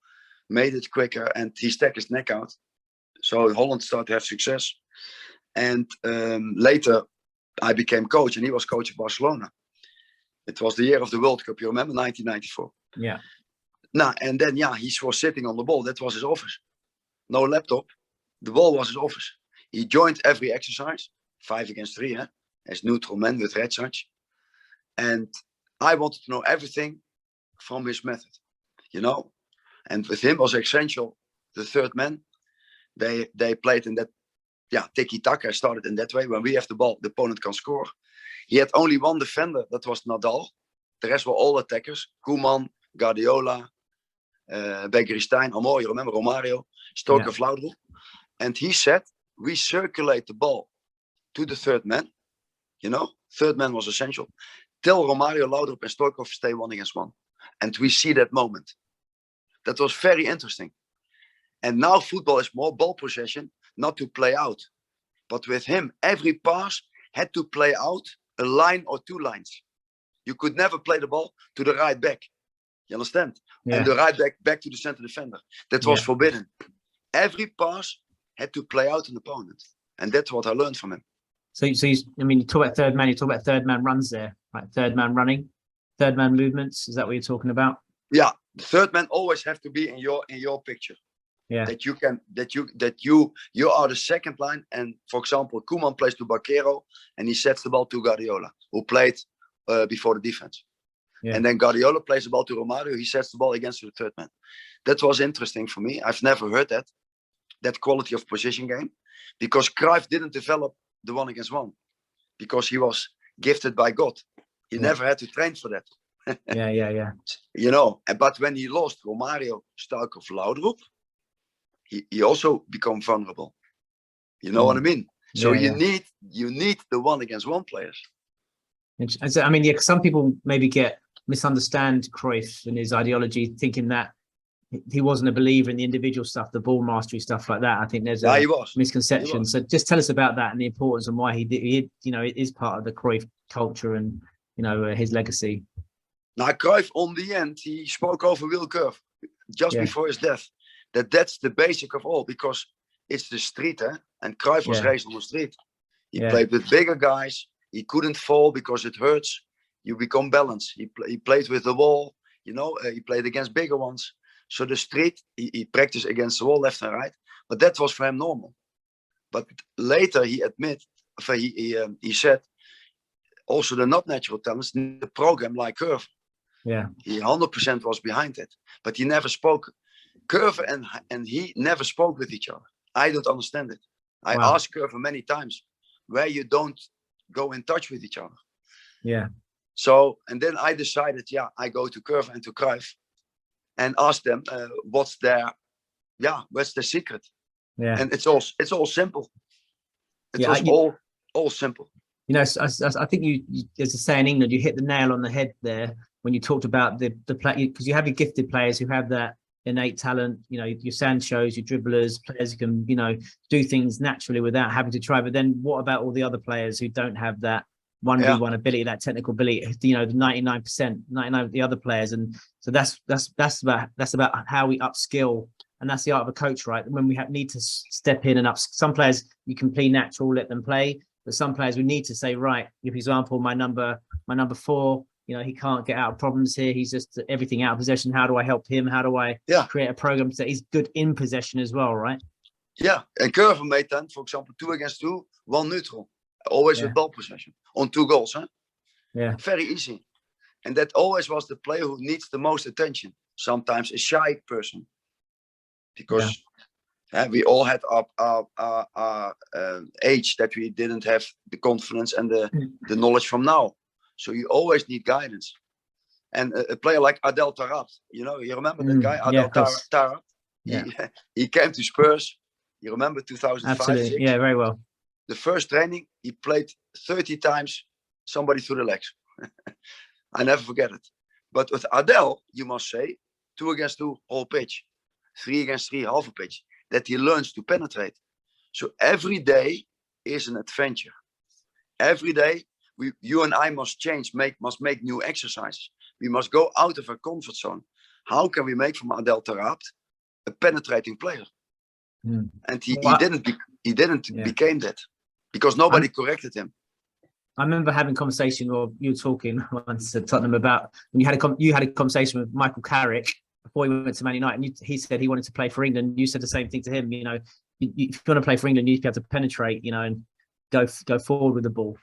made it quicker, and he stuck his neck out. So Holland started to have success. And later, I became coach, and he was coach of Barcelona. It was the year of the World Cup. You remember, 1994. Yeah. Now, and then, he was sitting on the ball. That was his office. No laptop. The ball was his office. He joined every exercise, 5 against 3, as neutral man with red shirts. And I wanted to know everything from his method, And with him was essential, the third man. They played in that, tiki-taka started in that way. When we have the ball, the opponent can score. He had only one defender, that was Nadal. The rest were all attackers. Koeman, Guardiola, Begiristain, Amor, you remember Romario, Stoker, Laudrup. And he said, we circulate the ball to the third man. Third man was essential. Till Romario, Laudrup and Stoikov stay 1 against 1. And we see that moment. That was very interesting. And now football is more ball possession, not to play out. But with him, every pass had to play out a line or 2 lines. You could never play the ball to the right back. You understand? Yeah. And the right back to the center defender. That was forbidden. Every pass had to play out an opponent. And that's what I learned from him. So you talk about third man, you talk about third man runs there, right? Third man running, third man movements. Is that what you're talking about? Yeah. The third man always have to be in your picture. Yeah. That you are the second line. And for example, Koeman plays to Barquero and he sets the ball to Guardiola, who played before the defense. Yeah. And then Guardiola plays the ball to Romario. He sets the ball against the third man. That was interesting for me. I've never heard that quality of position game, because Cruyff didn't develop the 1 against 1 because he was gifted by God. He never had to train for that. But when he lost Romario, Stoikov, Laudrup, he also become vulnerable. You know what I mean? So you need the 1 against 1 players. I mean, some people maybe misunderstand Cruyff and his ideology, thinking that he wasn't a believer in the individual stuff, the ball mastery stuff like that. I think there's a misconception. So just tell us about that and the importance and why he it is part of the Cruyff culture and his legacy. Now Cruyff, on the end, he spoke over Wiel Coerver just before his death. That's the basic of all, because it's the street, and Cruyff was raised on the street. He played with bigger guys. He couldn't fall because it hurts. You become balanced. He played with the wall. He played against bigger ones. So the street, he practiced against the wall left and right. But that was for him normal. But later he said, also the not natural talents need a program like Coerver. Yeah. He 100% was behind it. But he never spoke. Coerver and he never spoke with each other. I don't understand it. I asked Coerver many times where you don't go in touch with each other. Yeah. So, and then I decided, I go to Coerver and to Cruyff and ask them what's their secret. Yeah. And it's all simple. It was all simple. I think there's a saying in England, you hit the nail on the head there when you talked about the play, because you have your gifted players who have that innate talent, your Sanchos, your dribblers, players who can, do things naturally without having to try. But then what about all the other players who don't have that 1v1 ability, that technical ability, the 99% of the other players? And so that's about how we upskill. And that's the art of a coach, right? When we need to step in and up. Some players you can play natural, let them play. But some players we need to say, right, for example, my number 4, he can't get out of problems here. He's just everything out of possession. How do I help him? How do I create a program so he's good in possession as well, right? Yeah, and Coerver made then, for example, 2 against 2, 1 neutral. Always with ball possession on 2 goals. Yeah. Very easy. And that always was the player who needs the most attention. Sometimes a shy person. Because we all had our age that we didn't have the confidence and the knowledge from now. So you always need guidance. And a player like Adel Taarabt, you remember that guy, Adel Taarabt? Yeah. He came to Spurs. You remember 2005? Absolutely. Yeah, very well. The first training, he played 30 times somebody through the legs. I never forget it. But with Adel, you must say, 2 against 2, whole pitch. 3 against 3, half a pitch. That he learns to penetrate. So every day is an adventure. Every day, you and I must change, must make new exercises. We must go out of our comfort zone. How can we make from Adel Tarabt a penetrating player? And he didn't became that because nobody corrected him. I remember having a conversation, or you were talking once at Tottenham about when you had a conversation with Michael Carrick before he went to Man United, and he said he wanted to play for England. You said the same thing to him. You know, if you want to play for England, you need to be able to penetrate, you know, and go forward with the ball.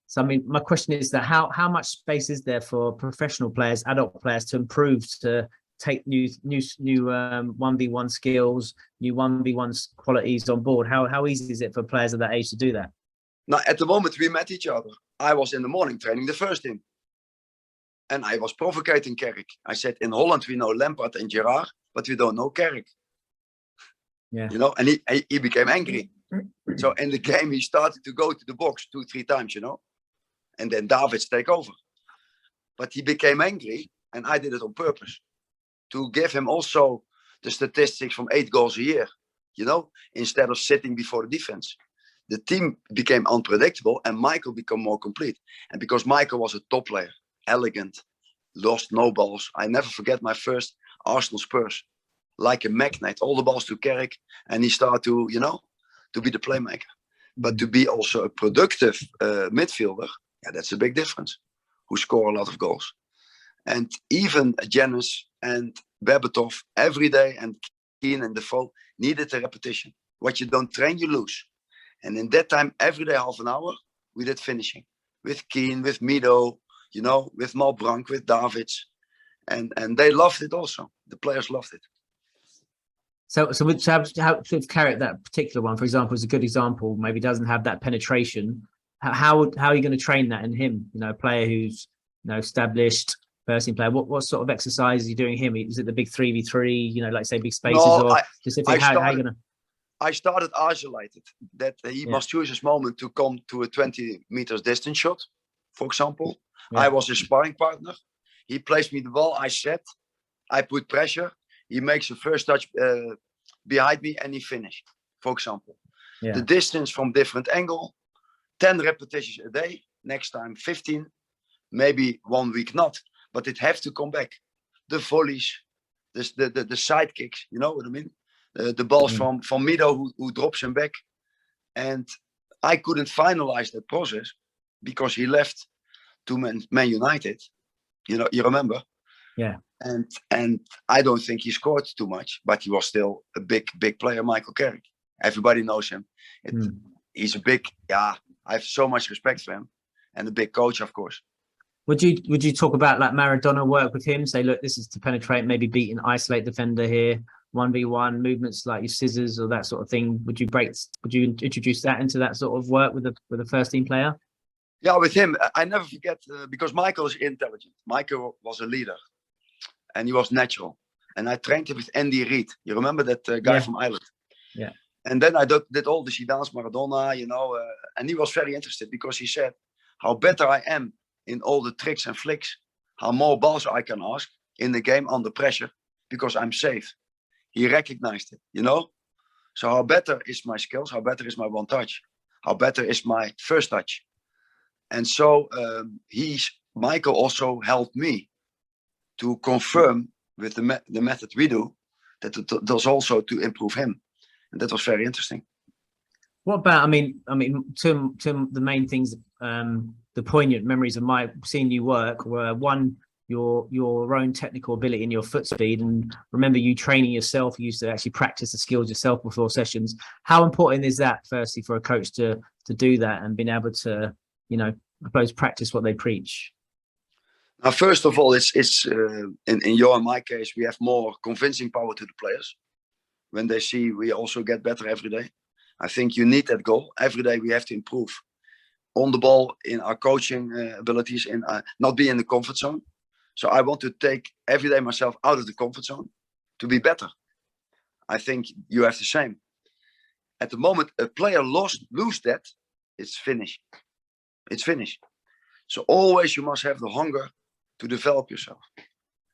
So, I mean, my question is that how much space is there for professional players, adult players, to improve, to take new 1v1 skills, new 1v1 qualities on board? How easy is it for players of that age to do that? Now, at the moment we met each other, I was in the morning training the first team. And I was provocating Carrick. I said, in Holland, we know Lampard and Gerrard, but we don't know Carrick. Yeah. You know, and he became angry. So in the game, he started to go to the box 2-3 times, you know. And then Davids take over. But he became angry, and I did it on purpose. To give him also the statistics from 8 goals a year, you know, instead of sitting before the defense. The team became unpredictable, and Michael became more complete. And because Michael was a top player, elegant, lost no balls. I never forget my first Arsenal Spurs. Like a magnet, all the balls to Carrick, and he started to, you know, to be the playmaker. But to be also a productive midfielder, yeah, that's a big difference. Who score a lot of goals. And even Janis and Berbatov every day, and Keane and Defoe needed a repetition. What you don't train, you lose. And in that time, every day, half an hour, we did finishing. With Keane, with Mido, you know, with Malbranck, with Davids. And they loved it also. The players loved it. So with Carrick, that particular one, for example, is a good example. Maybe doesn't have that penetration. How are you going to train that in him? You know, a player who's, you know, established first team player. What sort of exercise are you doing him? Is it the big 3v3? You know, like say big spaces, or specific? How are you going to? I started isolated. That he must choose his moment to come to a 20 meters distance shot, for example. Yeah. I was his sparring partner. He placed me the ball. I set. I put pressure. He makes the first touch behind me, and he finished, for example. Yeah. The distance from different angle, 10 repetitions a day, next time 15, maybe 1 week not, but it have to come back. The volleys, the side kicks, you know what I mean? The balls from Mido who drops him back. And I couldn't finalize that process because he left to Man United. You know, you remember? Yeah. And I don't think he scored too much, but he was still a big player, Michael Carrick. Everybody knows him. He's a big, I have so much respect for him, and a big coach, of course. Would you talk about like Maradona work with him? Say, look, this is to penetrate, maybe beat an isolate defender here, 1v1 movements like your scissors or that sort of thing. Would you introduce that into that sort of work with a first team player? Yeah, with him, I never forget because Michael is intelligent. Michael was a leader. And he was natural. And I trained him with Andy Reid. You remember that guy from Ireland? Yeah. And then I did all the Zidane's, Maradona, you know. And he was very interested because he said, how better I am in all the tricks and flicks, how more balls I can ask in the game under pressure because I'm safe. He recognized it, you know. So how better is my skills? How better is my one touch? How better is my first touch? And so Michael also helped me to confirm with the method we do that it does also to improve him, and that was very interesting. What about? I mean, Tim, the main things, the poignant memories of my seeing you work were one, your own technical ability and your foot speed, and remember you training yourself. You used to actually practice the skills yourself before sessions. How important is that, firstly, for a coach to do that and being able to, you know, I suppose practice what they preach? Now, first of all, it's in your and my case, we have more convincing power to the players when they see we also get better every day. I think you need that goal. Every day we have to improve on the ball in our coaching abilities, in not be in the comfort zone. So I want to take every day myself out of the comfort zone to be better. I think you have the same. At the moment, a player lose that, it's finished. It's finished. So always you must have the hunger to develop yourself.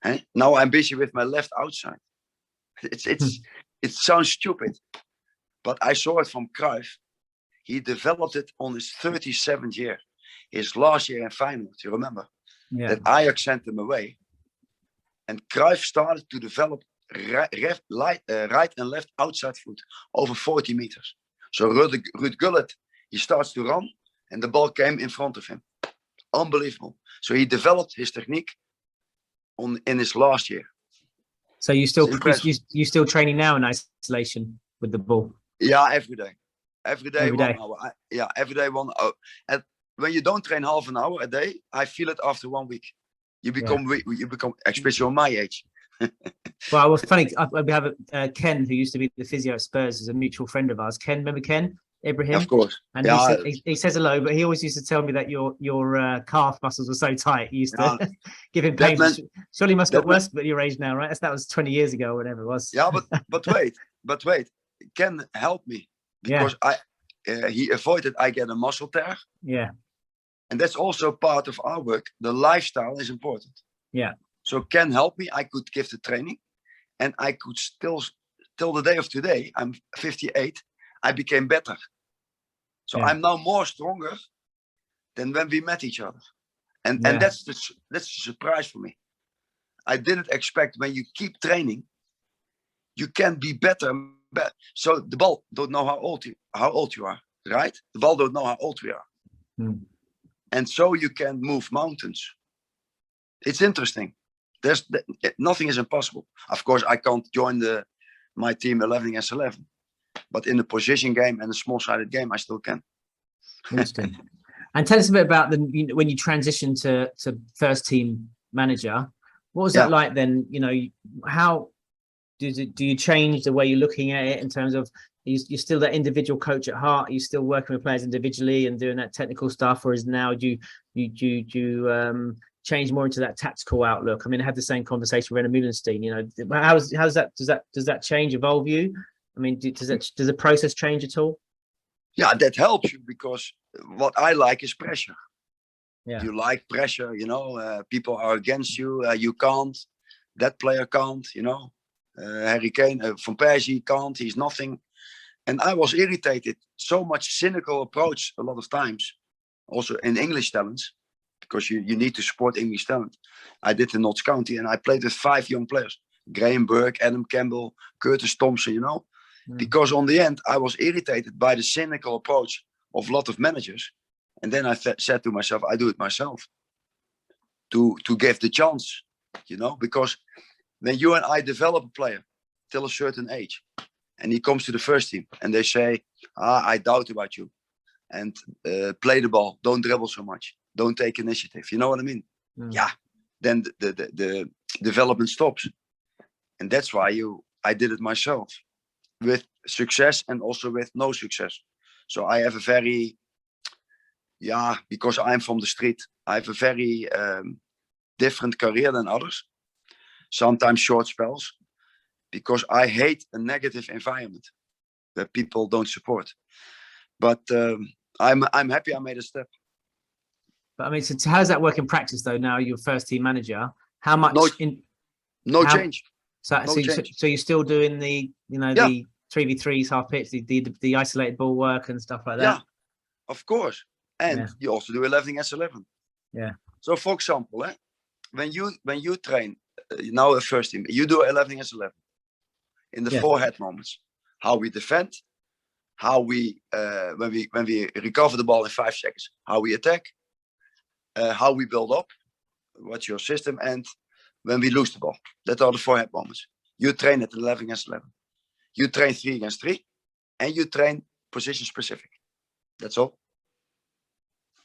Hey? Now I'm busy with my left outside. It sounds stupid, But I saw it from Cruyff. He developed it on his 37th year. His last year in Feyenoord, you remember? Yeah. That Ajax sent him away. And Cruyff started to develop right and left outside foot over 40 meters. So Ruud Gullit, he starts to run and the ball came in front of him. Unbelievable. So he developed his technique in his last year. So you still training now in isolation with the ball? Yeah, every day. Every day, Every 1 day. hour. Every day 1 hour. And when you don't train half an hour a day, I feel it after 1 week. You become weak. You become, especially on my age. Well, it was funny. We have Ken, who used to be the physio at Spurs, is a mutual friend of ours. Ken, remember Ken? Ibrahim? Of course. And Yeah. he says hello, but he always used to tell me that your calf muscles were so tight. You used to give him pain. Surely must get worse at your age now, right? That was 20 years ago or whatever it was. Yeah, but wait. Ken helped me because he avoided I get a muscle tear. Yeah. And that's also part of our work. The lifestyle is important. Yeah. So Ken helped me. I could give the training and I could still, till the day of today, I'm 58, I became better. So I'm now more stronger than when we met each other. And that's the surprise for me. I didn't expect when you keep training, you can be better. So the ball don't know how old you are, right? The ball don't know how old we are. Mm. And so you can move mountains. It's interesting. Nothing is impossible. Of course, I can't join my team 11 against 11. But in the position game and the small-sided game, I still can. Interesting. And tell us a bit about when you transitioned to first team manager. What was that like then? How do you change the way you're looking at it in terms of you're still that individual coach at heart? Are you still working with players individually and doing that technical stuff, or is now do you change more into that tactical outlook? I mean, I had the same conversation with René Meulenstein. Does that change, evolve you? I mean, does the process change at all? Yeah, that helps you because what I like is pressure. Yeah. You like pressure, people are against you. You can't. That player can't, Harry Kane, Van Persie can't. He's nothing. And I was irritated. So much cynical approach a lot of times. Also in English talents, because you need to support English talent. I did in Notts County and I played with 5 young players. Graham Burke, Adam Campbell, Curtis Thompson, Because on the end, I was irritated by the cynical approach of a lot of managers. And then I said to myself, I do it myself. To give the chance, because when you and I develop a player till a certain age, and he comes to the first team, and they say, I doubt about you. And play the ball, don't dribble so much, don't take initiative. You know what I mean? Mm. Yeah. Then the development stops. And that's why I did it myself. With success and also with no success. So I have a very, because I'm from the street, I have a very different career than others. Sometimes short spells, because I hate a negative environment where people don't support. But I'm happy I made a step. But I mean, so how does that work in practice though? Now you're first team manager. How much? Change. So you're still doing the the 3v3s, half pitch, the isolated ball work and stuff like that. Yeah, of course. And you also do 11 against 11. Yeah. So for example, when you train now a first team, you do 11 against 11 in the forehead moments. How we defend, how we when we recover the ball in 5 seconds, how we attack, how we build up, what's your system, and when we lose the ball. That are the forehead moments. You train at 11 against 11. You train 3 against 3, and you train position specific. That's all.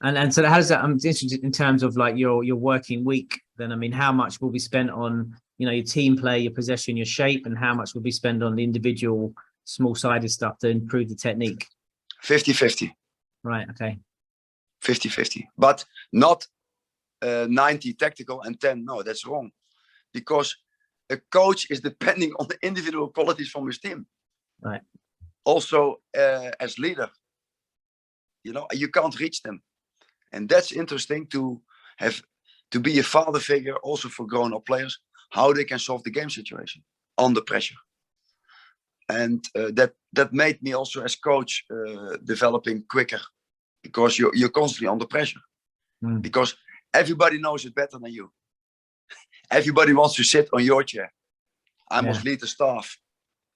And so how does that? I'm interested in terms of like your working week. Then I mean, how much will be spent on your team play, your possession, your shape, and how much will be spent on the individual small-sided stuff to improve the technique? 50-50. Right. Okay. 50-50, but not 90 tactical and 10. No, that's wrong, because a coach is depending on the individual qualities from his team. Right. Also, as leader, you can't reach them, and that's interesting to be a father figure also for grown-up players, how they can solve the game situation under pressure. And that made me also as coach developing quicker, because you're constantly under pressure. Because everybody knows it better than you. Everybody wants to sit on your chair. I must lead the staff,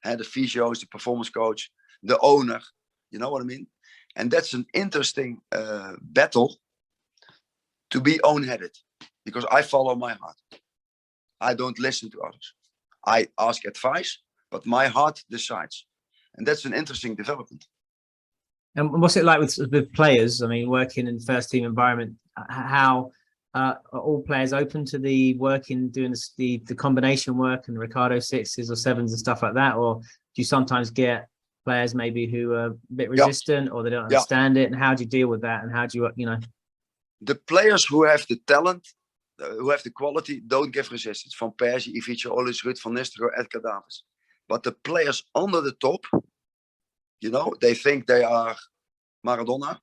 the physios, the performance coach, the owner. You know what I mean? And that's an interesting battle to be own-headed, because I follow my heart. I don't listen to others. I ask advice, but my heart decides. And that's an interesting development. And what's it like with players? I mean, working in first team environment, how are all players open to the working, doing the combination work and Ricardo 6s or 7s and stuff like that? Or do you sometimes get players maybe who are a bit resistant or they don't understand it? And how do you deal with that? And how do you, The players who have the talent, who have the quality, don't give resistance. Van Persie, Ivica, Olis, Ruud van Nistelrooy, Edgar Davids. But the players under the top, they think they are Maradona.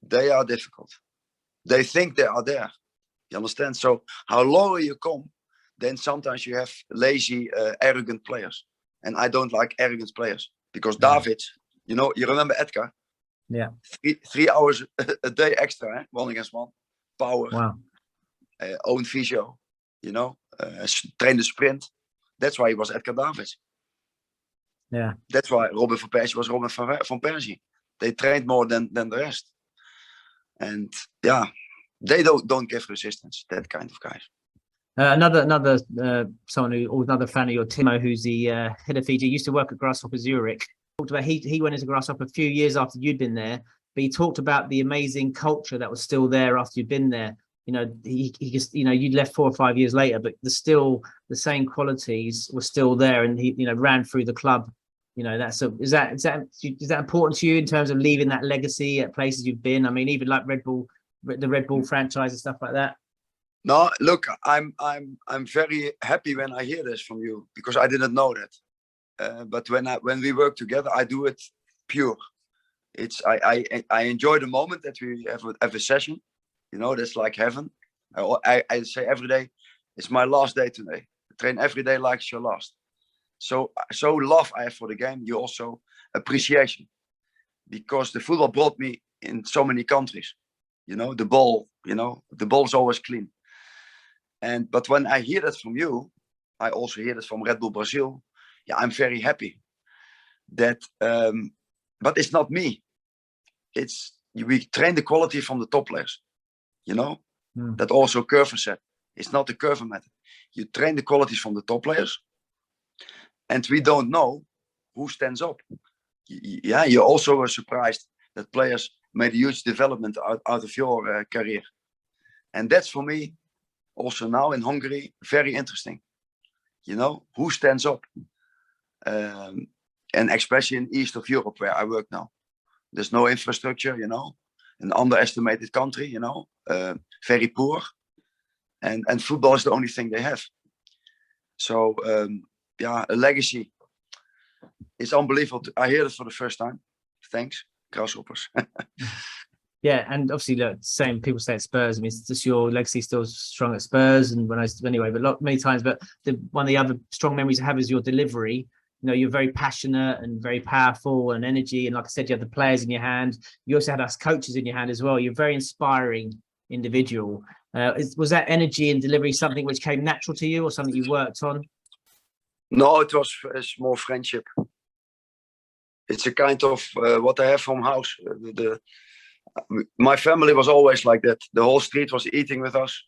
They are difficult. They think they are there. You understand? So how lower you come, then sometimes you have lazy, arrogant players. And I don't like arrogant players, because Davids, you remember Edgar? Yeah. 3 hours a day extra, 1 against 1. Power. Wow. Own physio, train the sprint. That's why he was Edgar Davids. Yeah. That's why Robin van Persie was Robin van Persie. They trained more than the rest. And they don't give resistance, that kind of guys. Another fan of your, Timo, who's the head of Fiji, used to work at Grasshopper Zurich. Talked about he went into Grasshopper a few years after you'd been there, but he talked about the amazing culture that was still there after you'd been there. He just, you'd left 4 or 5 years later, but the same qualities were still there, and he, ran through the club. Is that important to you in terms of leaving that legacy at places you've been? I mean, even like the Red Bull franchise and stuff like that. No, look, I'm very happy when I hear this from you, because I didn't know that. But when we work together, I do it pure. I enjoy the moment that we have a session. That's like heaven. I say every day, it's my last day today. Train every day like it's your last. So love I have for the game. You also appreciation, because the football brought me in so many countries. The ball's always clean. But when I hear that from you, I also hear that from Red Bull Brazil. Yeah, I'm very happy. That, but it's not me. We train the quality from the top players. That also Coerver said. It's not the Coerver method. You train the qualities from the top players, and we don't know who stands up. You also were surprised that players made a huge development out of your career. And that's for me, also now in Hungary, very interesting. Who stands up? And especially in east of Europe, where I work now. There's no infrastructure, an underestimated country, very poor. And football is the only thing they have. So, a legacy is unbelievable. I hear it for the first time. Thanks, Grasshoppers. Yeah, and obviously, look, same people say at Spurs. I mean, it's just your legacy still strong at Spurs, and many times. But one of the other strong memories I have is your delivery. You're very passionate and very powerful and energy, and like I said, you have the players in your hand. You also had us coaches in your hand as well. You're a very inspiring individual. Was that energy and delivery something which came natural to you, or something you worked on? No, it's more friendship. It's a kind of what I have from house. My family was always like that. The whole street was eating with us.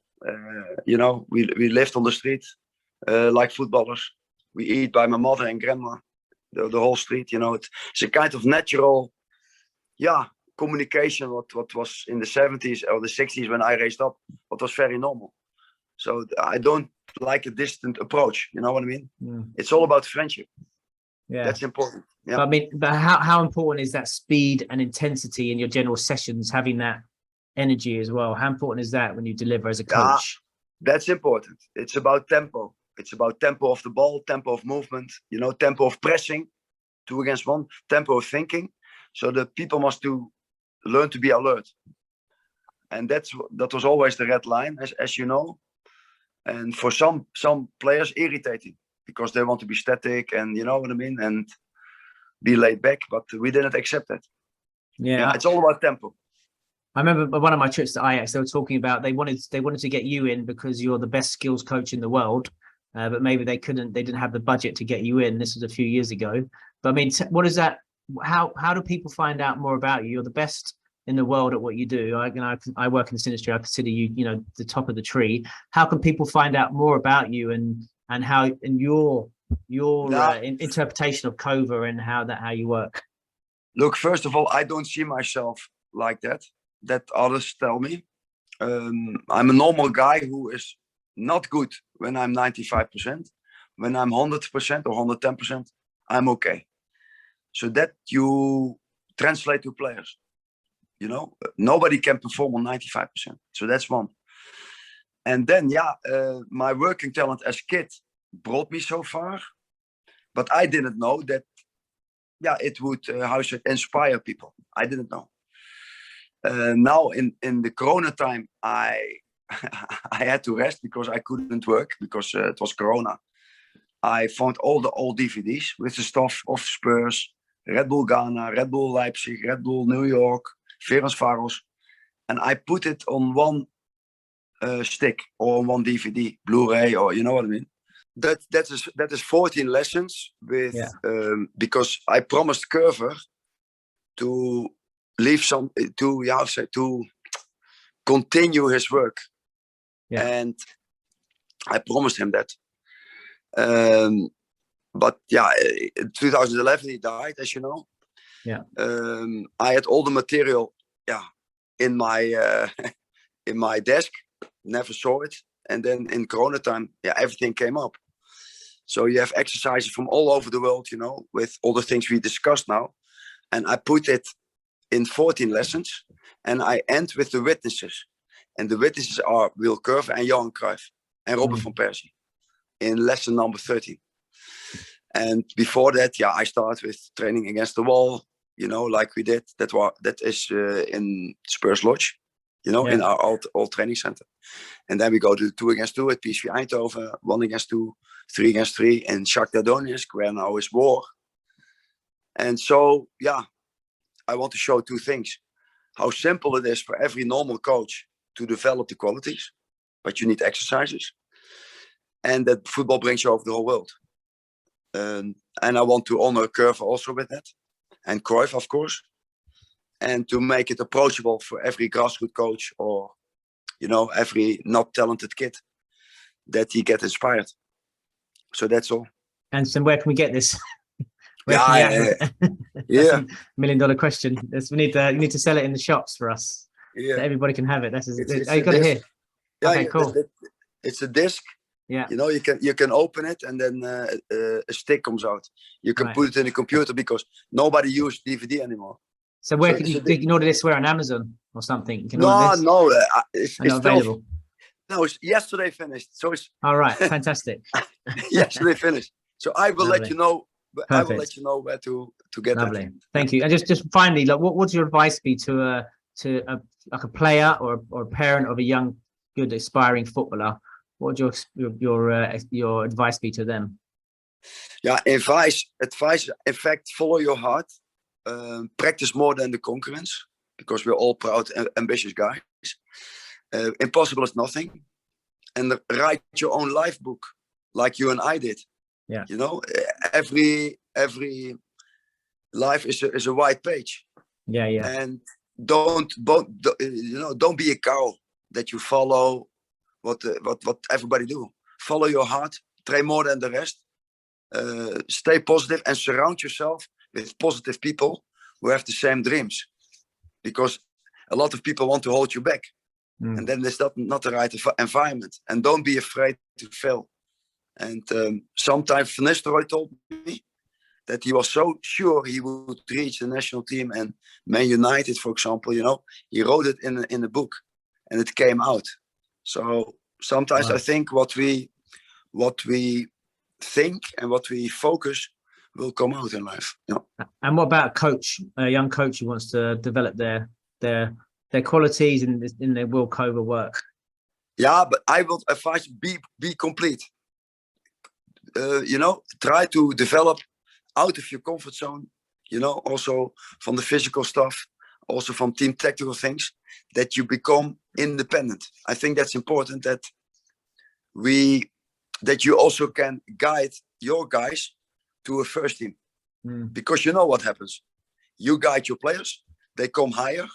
We lived on the street like footballers. We eat by my mother and grandma. The whole street, it's a kind of natural, communication. What was in the 70s or the 60s when I raised up, what was very normal. So I don't like a distant approach. You know what I mean? It's all about friendship. Yeah, that's important. Yeah. But how important is that speed and intensity in your general sessions, having that energy as well? How important is that when you deliver as a coach? That's important. It's about tempo. It's about tempo of the ball, tempo of movement, tempo of pressing, 2 against 1, tempo of thinking. So the people must learn to be alert. And that was always the red line, as you know. And for some players, irritating, because they want to be static and you know what I mean, and be laid back. But we didn't accept that. Yeah, it's all about tempo. I remember one of my trips to Ajax, they were talking about they wanted to get you in because you're the best skills coach in the world, but maybe they didn't have the budget to get you in. This was a few years ago. But I mean, what is that? How do people find out more about you? You're the best in the world at what you do. I work in this industry. I consider you, the top of the tree. How can people find out more about you and how and your interpretation of Coerver and how you work? Look, first of all, I don't see myself like that others tell me. I'm a normal guy who is not good when I'm 95%. When I'm 100% or 110%, I'm okay. So that you translate to players. Nobody can perform on 95%. So that's one. And then, my working talent as kid brought me so far. But I didn't know that, it would, inspire people. I didn't know. Now in the Corona time, I had to rest because I couldn't work because it was Corona. I found all the old DVDs with the stuff of Spurs, Red Bull Ghana, Red Bull Leipzig, Red Bull New York, Ferencváros, and I put it on one stick or on one DVD, Blu-ray, or you know what I mean. That is 14 lessons with because I promised Coerver to leave some to continue his work, and I promised him that. But in 2011 he died, as you know. I had all the material in my in my desk, never saw it, and then in Corona time everything came up. So you have exercises from all over the world, with all the things we discussed now, and I put it in 14 lessons, and I end with the witnesses, and the witnesses are Wiel Coerver and Johan Cruyff and Robert van Persie in lesson number 13. And before that, I start with training against the wall, like we did. That is in Spurs Lodge, in our old training center. And then we go to 2 against 2 at PSV Eindhoven, 1 against 2, 3 against 3 in Shakhtar Donetsk, where now is war. And so, I want to show 2 things. How simple it is for every normal coach to develop the qualities, but you need exercises. And that football brings you over the whole world. And I want to honor Coerver also with that. And Cruyff, of course. And to make it approachable for every grassroots coach or, every not talented kid, that he get inspired. So that's all. And so where can we get this? $1 million question. You need to sell it in the shops for us. So everybody can have it. You got it here. Okay, cool. It's a disc. Yeah. You can open it and then a stick comes out. You can put it in the computer because nobody uses DVD anymore. So where can you order this? Where on Amazon or something? You can it's not available. No, it's yesterday finished. So it's all right. Fantastic. Yesterday finished. So I will let you know. Perfect. I will let you know where to get Lovely. that. Thank you. And just finally, what's your advice be to a player or a parent of a young, good, aspiring footballer? What would your advice be to them? Advice. In fact, follow your heart. Practice more than the concurrence, because we're all proud and ambitious guys. Impossible is nothing. And write your own life book, like you and I did. Yeah. Every life is a white page. Yeah. And don't be a cow that you follow what everybody do. Follow your heart. Train more than the rest. Stay positive and surround yourself with positive people who have the same dreams, because a lot of people want to hold you back, and then it's not the right environment. And don't be afraid to fail. And sometimes Van Nistelrooy told me that he was so sure he would reach the national team and Man United, for example. He wrote it in a book, and it came out. So sometimes I think what we think and what we focus will come out in life. And what about a young coach who wants to develop their qualities in their Wiel Coerver work? Yeah, but I would advise be complete. try to develop out of your comfort zone, also from the physical stuff, also from team tactical things, that you become independent. I think that's important, that you also can guide your guys to a first team. Because you know what happens. You guide your players, they come higher,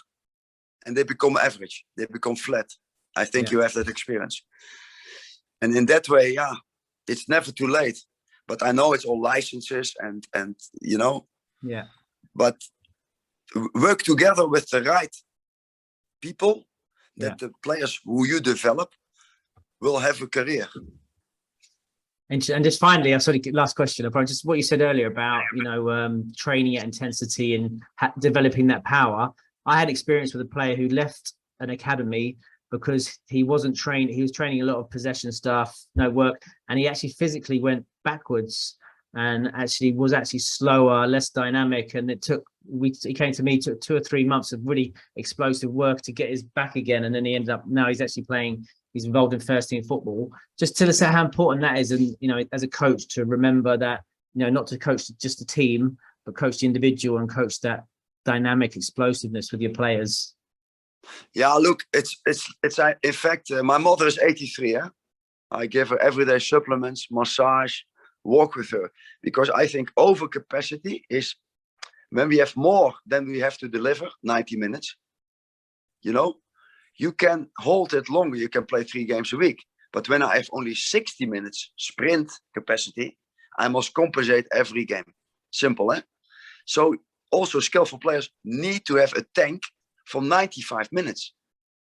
and they become average. They become flat. I think you have that experience. And in that way, it's never too late. But I know it's all licenses and but work together with the right people, that the players who you develop will have a career. And just finally, last question, just what you said earlier about, training at intensity and developing that power. I had experience with a player who left an academy because he wasn't trained. He was training a lot of possession stuff, no work, and he actually physically went backwards and was slower, less dynamic. And he came to me, took 2 or 3 months of really explosive work to get his back again. And then he ended up, now he's actually playing, he's involved in first team football. Just tell us how important that is. And, as a coach, to remember that, not to coach just the team, but coach the individual and coach that dynamic explosiveness with your players. Yeah, look, it's in fact, my mother is 83. I give her everyday supplements, massage, walk with her, because I think overcapacity is when we have more than we have to deliver, 90 minutes. You can hold it longer. You can play 3 games a week. But when I have only 60 minutes sprint capacity, I must compensate every game. Simple, eh? So also skillful players need to have a tank from 95 minutes.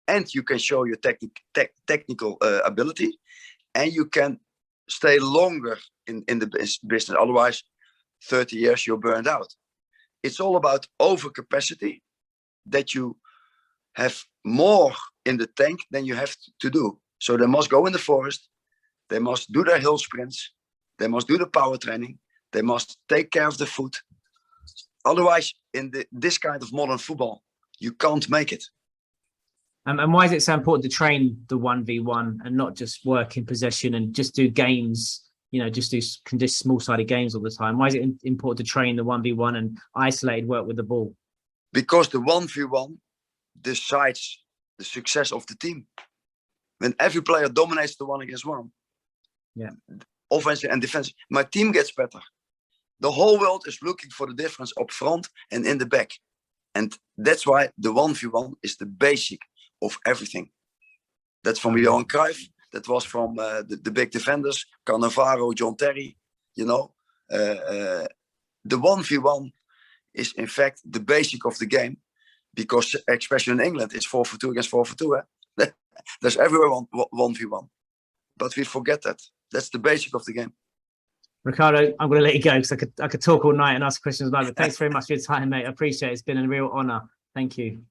And you can show your technical ability, and you can stay longer in the business. Otherwise, 30 years, you're burned out. It's all about overcapacity, that you have more in the tank than you have to do. So they must go in the forest. They must do their hill sprints. They must do the power training. They must take care of the food. Otherwise, in this kind of modern football, you can't make it. And why is it so important to train the 1v1 and not just work in possession and just do games, just do small-sided games all the time? Why is it important to train the 1v1 and isolated work with the ball? Because the 1v1 decides the success of the team. When every player dominates the 1 against 1, offense and defense, my team gets better. The whole world is looking for the difference up front and in the back. And that's why the 1v1 is the basic of everything. That's from Johan Cruyff. That was from the big defenders, Cannavaro, John Terry. The 1v1 is in fact the basic of the game, because especially in England, it's 4-for-2 against 4-for-2. There's everywhere 1v1. But we forget that. That's the basic of the game. Ricardo, I'm going to let you go because I could talk all night and ask questions all night. But thanks very much for your time, mate. I appreciate it. It's been a real honour. Thank you.